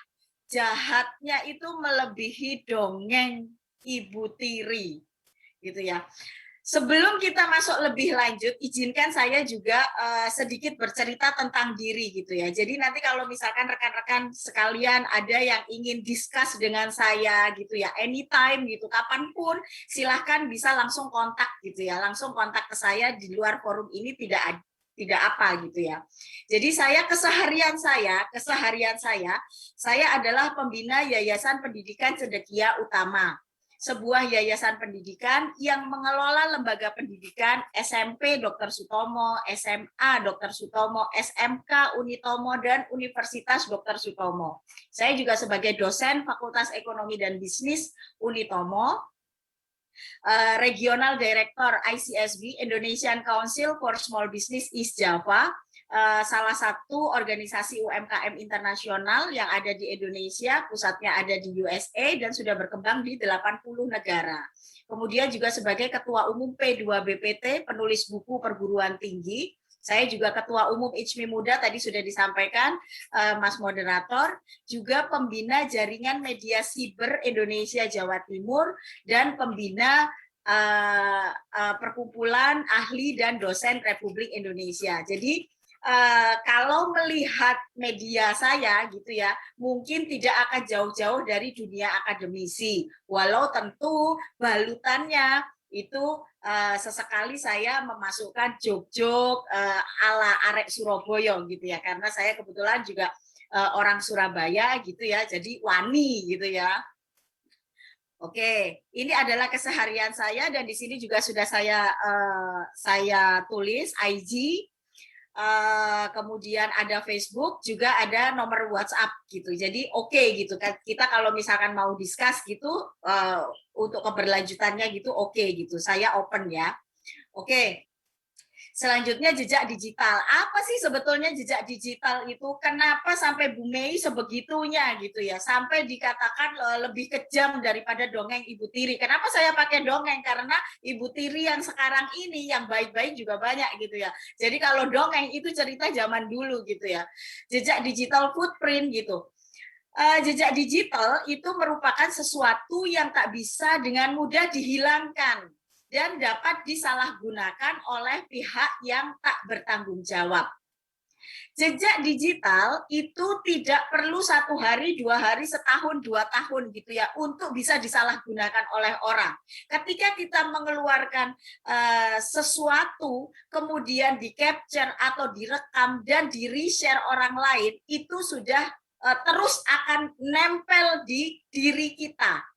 G: jahatnya itu melebihi dongeng ibu tiri gitu ya. Sebelum kita masuk lebih lanjut, izinkan saya juga sedikit bercerita tentang diri gitu ya. Jadi nanti kalau misalkan rekan-rekan sekalian ada yang ingin discuss dengan saya gitu ya, anytime gitu, kapanpun silahkan bisa langsung kontak gitu ya. Langsung kontak ke saya di luar forum ini, tidak tidak apa gitu ya. Jadi keseharian saya adalah pembina Yayasan Pendidikan Cendekia Utama, sebuah yayasan pendidikan yang mengelola lembaga pendidikan SMP Dr. Sutomo, SMA Dr. Sutomo, SMK Unitomo, dan Universitas Dr. Sutomo. Saya juga sebagai dosen Fakultas Ekonomi dan Bisnis Unitomo, Regional Director ICSB, Indonesian Council for Small Business East Java, salah satu organisasi UMKM internasional yang ada di Indonesia, pusatnya ada di USA dan sudah berkembang di 80 negara. Kemudian juga sebagai Ketua Umum P2BPT, penulis buku perguruan tinggi. Saya juga Ketua Umum ICMI Muda, tadi sudah disampaikan Mas Moderator, juga pembina Jaringan Media Siber Indonesia Jawa Timur, dan pembina Perkumpulan Ahli dan Dosen Republik Indonesia. Jadi kalau melihat media saya gitu ya, mungkin tidak akan jauh-jauh dari dunia akademisi, walau tentu balutannya itu sesekali saya memasukkan jok-jok ala arek Surabaya gitu ya, karena saya kebetulan juga orang Surabaya gitu ya, jadi wani gitu ya. Oke, ini adalah keseharian saya dan di sini juga sudah saya tulis IG. Kemudian ada Facebook, juga ada nomor WhatsApp gitu. Jadi oke gitu kan, kita kalau misalkan mau discuss gitu untuk keberlanjutannya gitu, oke gitu, saya open ya. Oke. Selanjutnya jejak digital. Apa sih sebetulnya jejak digital itu? Kenapa sampai Bu Mei sebegitunya gitu ya? Sampai dikatakan lebih kejam daripada dongeng Ibu Tiri. Kenapa saya pakai dongeng? Karena Ibu Tiri yang sekarang ini yang baik-baik juga banyak gitu ya. Jadi kalau dongeng itu cerita zaman dulu gitu ya. Jejak digital footprint gitu. Jejak digital itu merupakan sesuatu yang tak bisa dengan mudah dihilangkan dan dapat disalahgunakan oleh pihak yang tak bertanggung jawab. Jejak digital itu tidak perlu 1 hari, 2 hari, setahun, 2 tahun gitu ya untuk bisa disalahgunakan oleh orang. Ketika kita mengeluarkan sesuatu, kemudian di-capture atau direkam dan di-reshare orang lain, itu sudah terus akan nempel di diri kita.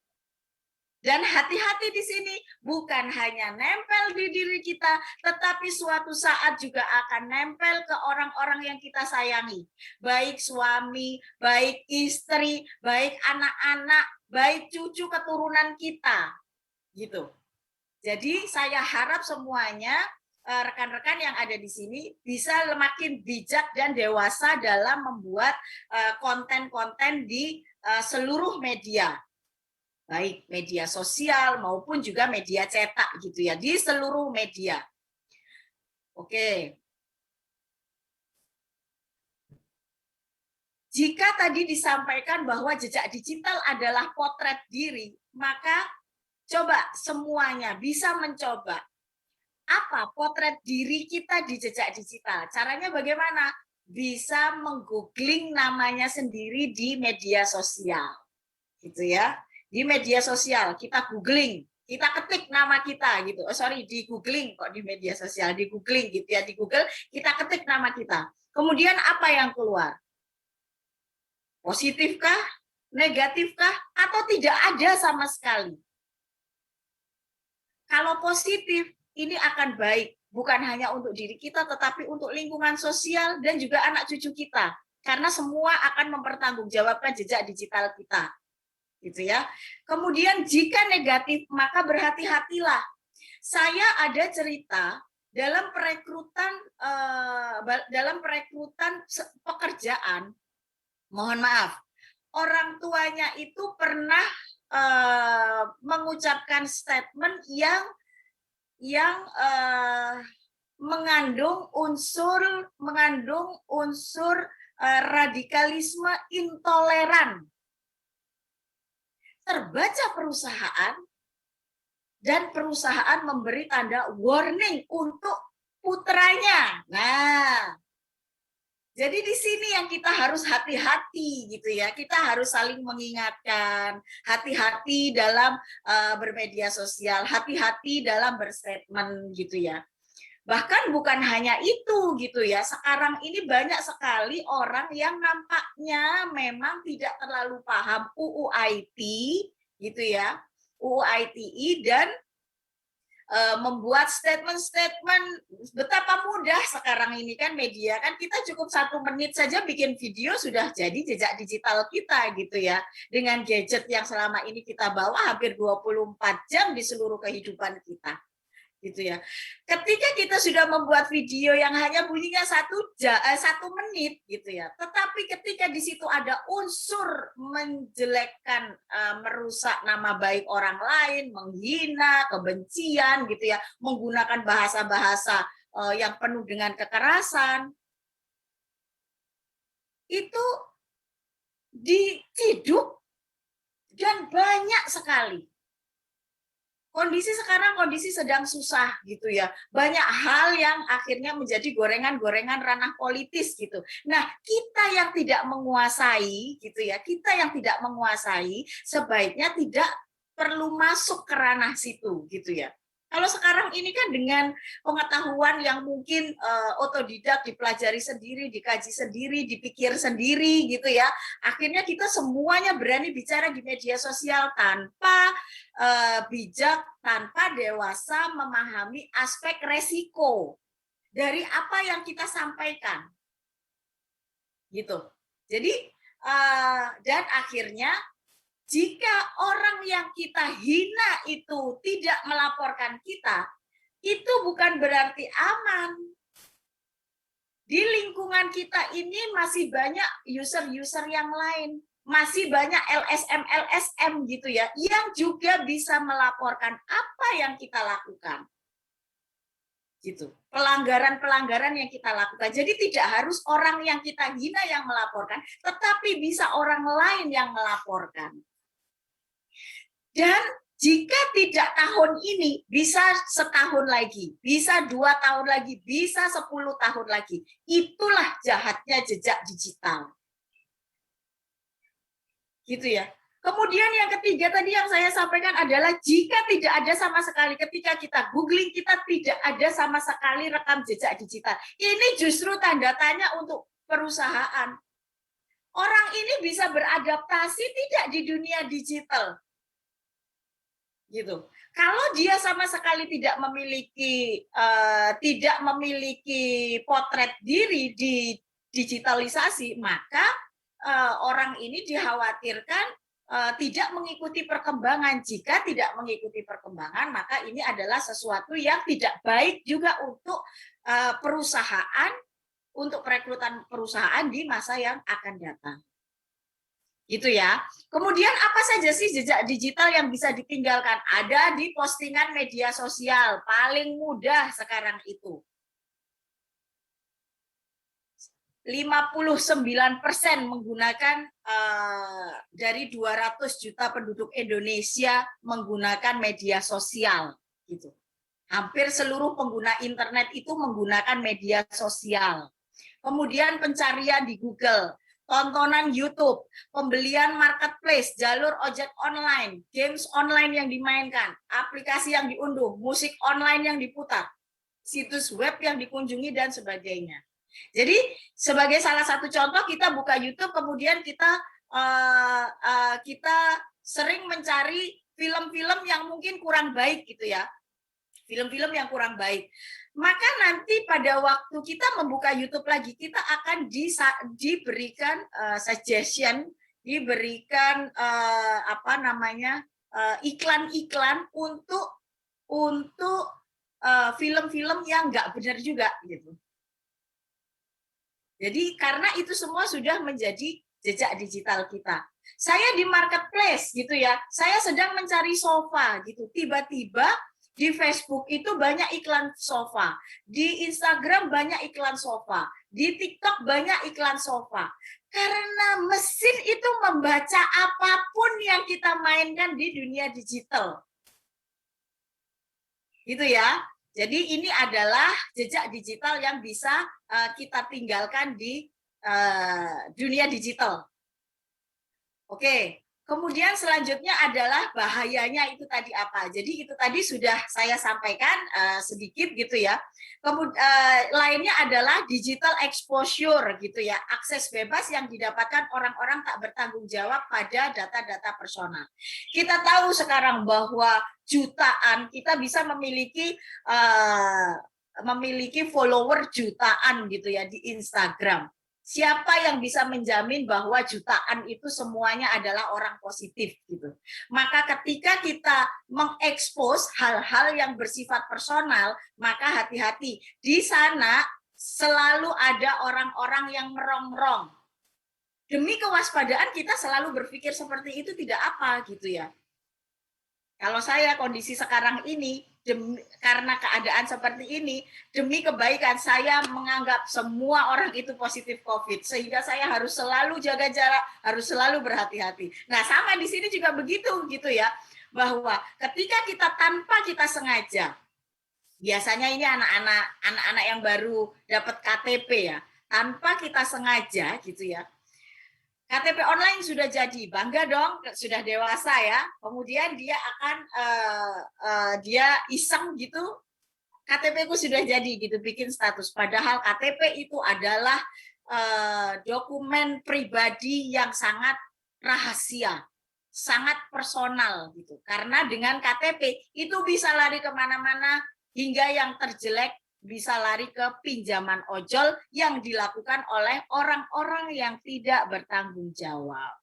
G: Dan hati-hati di sini, bukan hanya nempel di diri kita, tetapi suatu saat juga akan nempel ke orang-orang yang kita sayangi. Baik suami, baik istri, baik anak-anak, baik cucu keturunan kita. Gitu. Jadi saya harap semuanya, rekan-rekan yang ada di sini, bisa makin bijak dan dewasa dalam membuat konten-konten di seluruh media. Baik media sosial maupun juga media cetak gitu ya, di seluruh media. Oke. Jika tadi disampaikan bahwa jejak digital adalah potret diri, maka coba semuanya bisa mencoba apa potret diri kita di jejak digital. Caranya bagaimana? Bisa menggoogling namanya sendiri di media sosial. Gitu ya. Di media sosial, kita googling, kita ketik nama kita gitu. Di googling kok di media sosial, di googling gitu ya, di Google kita ketik nama kita. Kemudian apa yang keluar? Positifkah? Negatifkah? Atau tidak ada sama sekali? Kalau positif, ini akan baik, bukan hanya untuk diri kita, tetapi untuk lingkungan sosial dan juga anak cucu kita. Karena semua akan mempertanggungjawabkan jejak digital kita. Gitu ya. Kemudian jika negatif maka berhati-hatilah. Saya ada cerita dalam perekrutan pekerjaan, mohon maaf, orang tuanya itu pernah mengucapkan statement yang mengandung unsur radikalisme intoleran. Terbaca perusahaan dan perusahaan memberi tanda warning untuk putranya. Nah, jadi di sini yang kita harus hati-hati gitu ya. Kita harus saling mengingatkan, hati-hati dalam bermedia sosial, hati-hati dalam berstatement gitu ya. Bahkan bukan hanya itu gitu ya. Sekarang ini banyak sekali orang yang nampaknya memang tidak terlalu paham UU IT gitu ya. UU ITE dan membuat statement-statement. Betapa mudah sekarang ini kan media kan, kita cukup 1 menit saja bikin video sudah jadi jejak digital kita gitu ya, dengan gadget yang selama ini kita bawa hampir 24 jam di seluruh kehidupan kita gitu ya. Ketika kita sudah membuat video yang hanya bunyinya 1 menit gitu ya, tetapi ketika di situ ada unsur menjelekkan, merusak nama baik orang lain, menghina, kebencian gitu ya, menggunakan bahasa-bahasa yang penuh dengan kekerasan, itu diciduk dan banyak sekali. Kondisi sekarang sedang susah gitu ya. Banyak hal yang akhirnya menjadi gorengan-gorengan ranah politis gitu. Nah, kita yang tidak menguasai gitu ya, sebaiknya tidak perlu masuk ke ranah situ gitu ya. Kalau sekarang ini kan dengan pengetahuan yang mungkin otodidak, dipelajari sendiri, dikaji sendiri, dipikir sendiri gitu ya. Akhirnya kita semuanya berani bicara di media sosial tanpa bijak, tanpa dewasa memahami aspek resiko dari apa yang kita sampaikan. Gitu. Jadi dan akhirnya jika orang yang kita hina itu tidak melaporkan kita, itu bukan berarti aman. Di lingkungan kita ini masih banyak user-user yang lain, masih banyak LSM gitu ya, yang juga bisa melaporkan apa yang kita lakukan. Gitu. Pelanggaran-pelanggaran yang kita lakukan. Jadi tidak harus orang yang kita hina yang melaporkan, tetapi bisa orang lain yang melaporkan. Dan jika tidak tahun ini, bisa setahun lagi, bisa 2 tahun lagi, bisa 10 tahun lagi. Itulah jahatnya jejak digital. Gitu ya. Kemudian yang ketiga tadi yang saya sampaikan adalah jika tidak ada sama sekali, ketika kita googling, kita tidak ada sama sekali rekam jejak digital. Ini justru tanda tanya untuk perusahaan. Orang ini bisa beradaptasi tidak di dunia digital. Gitu. Kalau dia sama sekali tidak memiliki potret diri di digitalisasi, maka orang ini dikhawatirkan tidak mengikuti perkembangan. Jika tidak mengikuti perkembangan, maka ini adalah sesuatu yang tidak baik juga untuk perusahaan, untuk perekrutan perusahaan di masa yang akan datang. Gitu ya. Kemudian apa saja sih jejak digital yang bisa ditinggalkan? Ada di postingan media sosial, paling mudah sekarang itu. 59% menggunakan dari 200 juta penduduk Indonesia menggunakan media sosial gitu. Hampir seluruh pengguna internet itu menggunakan media sosial. Kemudian pencarian di Google, tontonan YouTube, pembelian marketplace, jalur ojek online, games online yang dimainkan, aplikasi yang diunduh, musik online yang diputar, situs web yang dikunjungi, dan sebagainya. Jadi sebagai salah satu contoh, kita buka YouTube, kemudian kita sering mencari film-film yang mungkin kurang baik gitu ya, film-film yang kurang baik. Maka nanti pada waktu kita membuka YouTube lagi, kita akan diberikan suggestion, diberikan iklan-iklan untuk film-film yang nggak benar juga gitu. Jadi karena itu semua sudah menjadi jejak digital kita. Saya di marketplace gitu ya, saya sedang mencari sofa gitu, tiba-tiba di Facebook itu banyak iklan sofa, di Instagram banyak iklan sofa, di TikTok banyak iklan sofa. Karena mesin itu membaca apapun yang kita mainkan di dunia digital. Gitu ya. Jadi ini adalah jejak digital yang bisa kita tinggalkan di dunia digital. Oke. Kemudian selanjutnya adalah bahayanya itu tadi apa. Jadi itu tadi sudah saya sampaikan sedikit gitu ya. Kemudian lainnya adalah digital exposure gitu ya. Akses bebas yang didapatkan orang-orang tak bertanggung jawab pada data-data personal. Kita tahu sekarang bahwa jutaan kita bisa memiliki follower jutaan gitu ya di Instagram. Siapa yang bisa menjamin bahwa jutaan itu semuanya adalah orang positif gitu. Maka ketika kita mengekspos hal-hal yang bersifat personal, maka hati-hati. Di sana selalu ada orang-orang yang merongrong. Demi kewaspadaan kita selalu berpikir seperti itu tidak apa gitu ya. Kalau saya kondisi sekarang ini, karena keadaan seperti ini, demi kebaikan saya menganggap semua orang itu positif COVID, sehingga saya harus selalu jaga jarak, harus selalu berhati-hati. Nah, sama di sini juga begitu gitu ya, bahwa ketika kita tanpa kita sengaja, biasanya ini anak-anak yang baru dapat KTP ya, tanpa kita sengaja gitu ya. KTP online sudah jadi, bangga dong, sudah dewasa ya. Kemudian dia akan dia iseng gitu, KTP-ku sudah jadi gitu, bikin status. Padahal KTP itu adalah dokumen pribadi yang sangat rahasia, sangat personal gitu. Karena dengan KTP itu bisa lari kemana-mana, hingga yang terjelek bisa lari ke pinjaman ojol yang dilakukan oleh orang-orang yang tidak bertanggung jawab.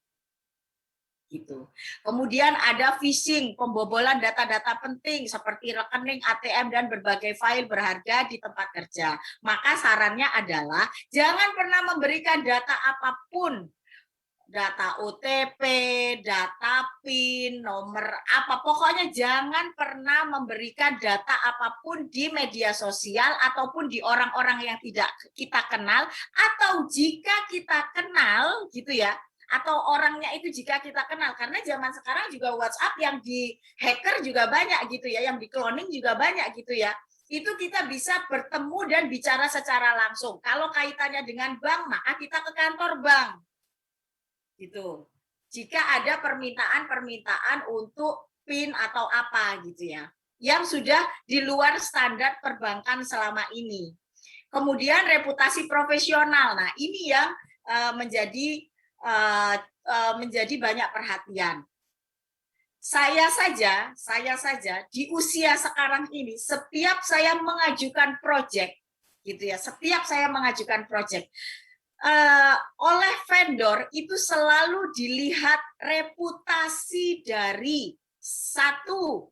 G: Gitu. Kemudian ada phishing, pembobolan data-data penting seperti rekening, ATM, dan berbagai file berharga di tempat kerja. Maka sarannya adalah jangan pernah memberikan data apapun, data OTP, data PIN, nomor apa, pokoknya jangan pernah memberikan data apapun di media sosial ataupun di orang-orang yang tidak kita kenal, atau jika kita kenal gitu ya, atau orangnya itu jika kita kenal, karena zaman sekarang juga WhatsApp yang di hacker juga banyak gitu ya, yang di cloning juga banyak gitu ya. Itu kita bisa bertemu dan bicara secara langsung. Kalau kaitannya dengan bank, maka kita ke kantor bank. Gitu. Jika ada permintaan untuk PIN atau apa gitu ya, yang sudah di luar standar perbankan selama ini. Kemudian reputasi profesional. Nah, ini yang menjadi banyak perhatian. Saya saja di usia sekarang ini, setiap saya mengajukan proyek gitu ya, setiap saya mengajukan proyek oleh vendor itu selalu dilihat reputasi dari satu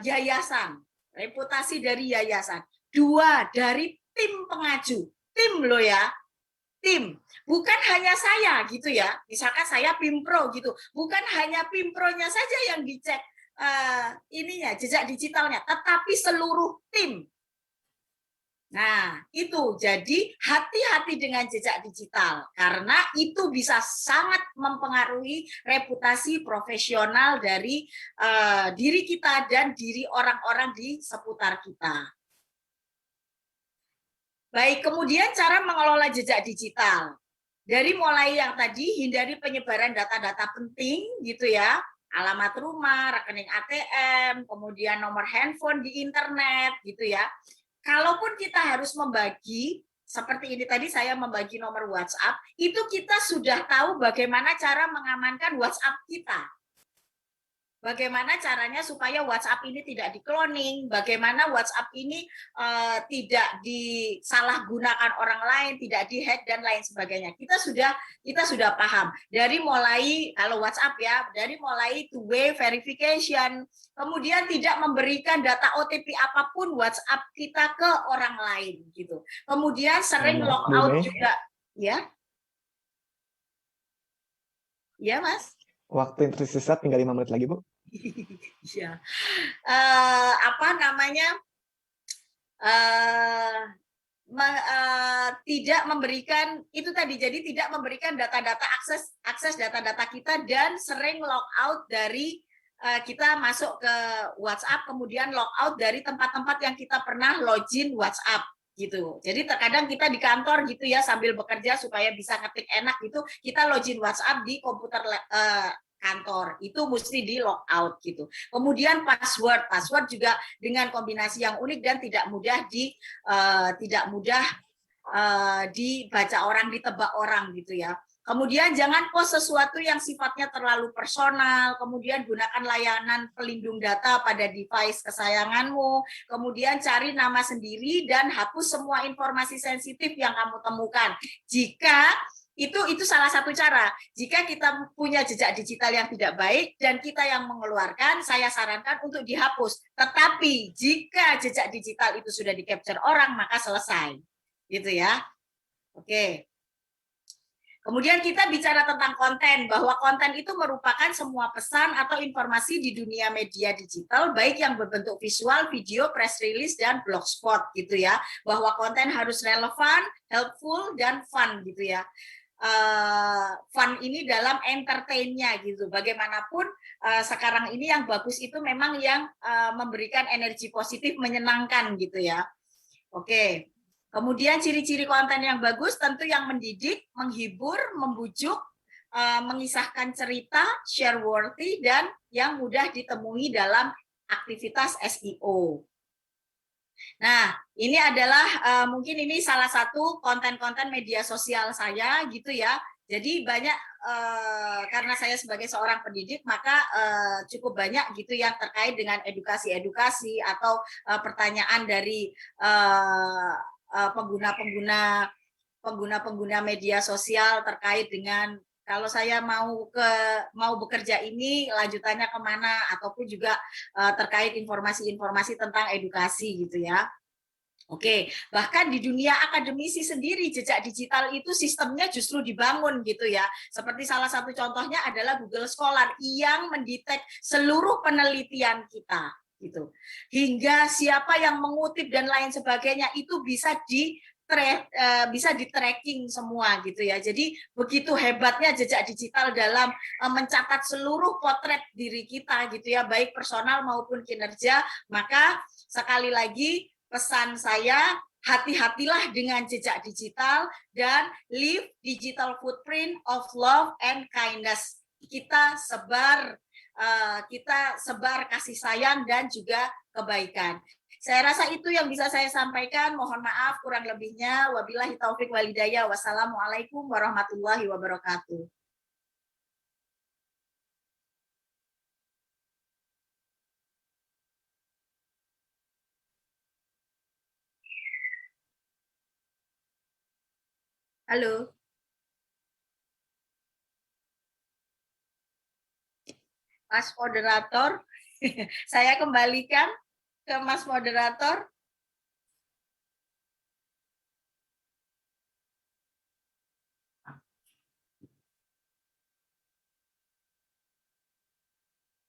G: yayasan, reputasi dari yayasan, dua dari tim pengaju, tim loh ya, tim, bukan hanya saya gitu ya, misalkan saya Pimpro gitu, bukan hanya Pimpronya saja yang dicek ininya jejak digitalnya, tetapi seluruh tim. Nah, itu jadi hati-hati dengan jejak digital karena itu bisa sangat mempengaruhi reputasi profesional dari diri kita dan diri orang-orang di seputar kita. Baik, kemudian cara mengelola jejak digital. Dari mulai yang tadi, hindari penyebaran data-data penting gitu ya, alamat rumah, rekening ATM, kemudian nomor handphone di internet gitu ya. Kalaupun kita harus membagi, seperti ini tadi saya membagi nomor WhatsApp, itu kita sudah tahu bagaimana cara mengamankan WhatsApp kita. Bagaimana caranya supaya WhatsApp ini tidak di-cloning, bagaimana WhatsApp ini tidak disalahgunakan orang lain, tidak di-hack dan lain sebagainya. Kita sudah paham. Dari mulai kalau WhatsApp ya, dari mulai two-way verification, kemudian tidak memberikan data OTP apapun WhatsApp kita ke orang lain gitu. Kemudian sering logout juga, ya. Ya, Mas.
C: Waktu yang tersisa tinggal 5 menit lagi, Bu.
G: Ya, tidak memberikan itu tadi, jadi tidak memberikan data-data akses data-data kita dan sering logout dari kita masuk ke WhatsApp, kemudian logout dari tempat-tempat yang kita pernah login WhatsApp gitu. Jadi terkadang kita di kantor gitu ya sambil bekerja supaya bisa ngetik enak gitu, kita login WhatsApp di komputer kantor. Itu mesti di log out gitu. Kemudian password juga dengan kombinasi yang unik dan tidak mudah dibaca orang, ditebak orang gitu ya. Kemudian jangan post sesuatu yang sifatnya terlalu personal, kemudian gunakan layanan pelindung data pada device kesayanganmu, kemudian cari nama sendiri dan hapus semua informasi sensitif yang kamu temukan. Jika itu salah satu cara. Jika kita punya jejak digital yang tidak baik dan kita yang mengeluarkan, saya sarankan untuk dihapus. Tetapi jika jejak digital itu sudah di-capture orang, maka selesai. Gitu ya. Oke. Kemudian kita bicara tentang konten, bahwa konten itu merupakan semua pesan atau informasi di dunia media digital, baik yang berbentuk visual, video, press release, dan blogspot gitu ya. Bahwa konten harus relevan, helpful, dan fun gitu ya. Fun ini dalam entertain-nya gitu. Bagaimanapun sekarang ini yang bagus itu memang yang memberikan energi positif, menyenangkan gitu ya. Oke. Kemudian ciri-ciri konten yang bagus tentu yang mendidik, menghibur, membujuk, mengisahkan cerita, share worthy, dan yang mudah ditemui dalam aktivitas SEO. Nah, ini adalah mungkin ini salah satu konten-konten media sosial saya gitu ya. Jadi banyak karena saya sebagai seorang pendidik maka cukup banyak gitu yang terkait dengan edukasi-edukasi atau pertanyaan dari pengguna media sosial terkait dengan kalau saya mau bekerja ini lanjutannya kemana, ataupun juga terkait informasi-informasi tentang edukasi gitu ya. Oke, bahkan di dunia akademisi sendiri jejak digital itu sistemnya justru dibangun gitu ya. Seperti salah satu contohnya adalah Google Scholar yang mendetek seluruh penelitian kita gitu. Hingga siapa yang mengutip dan lain sebagainya itu bisa di-tracking semua gitu ya. Jadi begitu hebatnya jejak digital dalam mencatat seluruh potret diri kita gitu ya, baik personal maupun kinerja. Maka sekali lagi pesan saya, hati-hatilah dengan jejak digital dan leave digital footprint of love and kindness. Kita sebar kasih sayang dan juga kebaikan. Saya rasa itu yang bisa saya sampaikan. Mohon maaf kurang lebihnya. Wabillahi taufik walhidayah. Wassalamualaikum warahmatullahi wabarakatuh. Halo. Mas moderator, saya kembalikan ke Mas moderator.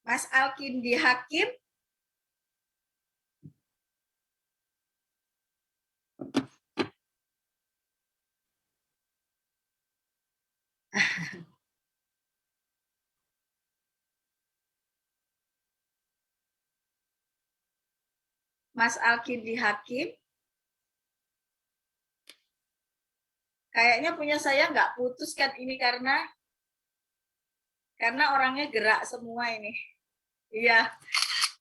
G: Mas Alkindi Hakim. Mas Alkindi Hakim. Kayaknya punya saya nggak putus kan ini karena orangnya gerak semua ini. Iya,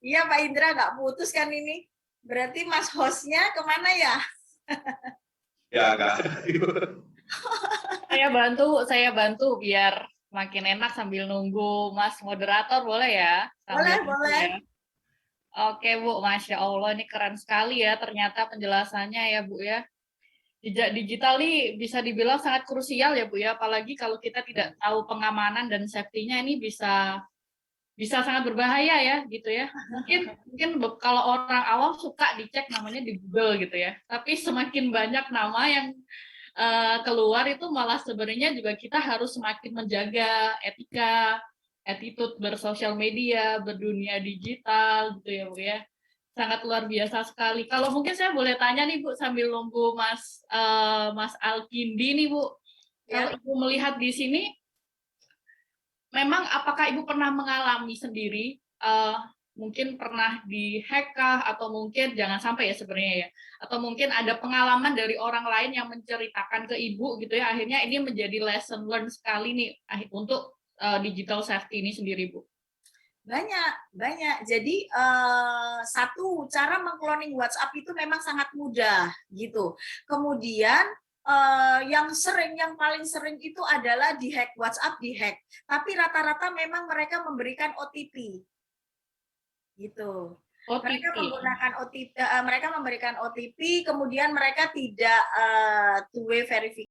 G: iya Pak Indra nggak putus kan ini. Berarti Mas hostnya kemana ya?
F: Ya enggak.
E: Saya bantu biar makin enak sambil nunggu Mas moderator, boleh ya?
G: Boleh.
E: Ya. Oke Bu, Masya Allah ini keren sekali ya ternyata penjelasannya ya Bu ya. Jejak digital ini bisa dibilang sangat krusial ya Bu ya, apalagi kalau kita tidak tahu pengamanan dan safety-nya ini bisa sangat berbahaya ya gitu ya. Mungkin kalau orang awam suka dicek namanya di Google gitu ya, tapi semakin banyak nama yang keluar itu malah sebenarnya juga kita harus semakin menjaga etika, attitude bersosial media, berdunia digital gitu ya Bu ya. Sangat luar biasa sekali. Kalau mungkin saya boleh tanya nih Bu sambil nunggu Mas Alkindi nih Bu.
G: Ya.
E: Kalau Ibu melihat di sini, memang apakah Ibu pernah mengalami sendiri, mungkin pernah di-hack kah, atau mungkin jangan sampai ya sebenarnya ya, atau mungkin ada pengalaman dari orang lain yang menceritakan ke Ibu gitu ya, akhirnya ini menjadi lesson learned sekali nih untuk digital safety ini sendiri, Bu?
G: Banyak. Jadi satu, cara mengcloning WhatsApp itu memang sangat mudah gitu. Kemudian yang paling sering itu adalah dihack, WhatsApp dihack. Tapi rata-rata memang mereka memberikan OTP. Gitu. Mereka
E: OTP.
G: menggunakan OTP, mereka memberikan OTP, kemudian mereka tidak two-way verification.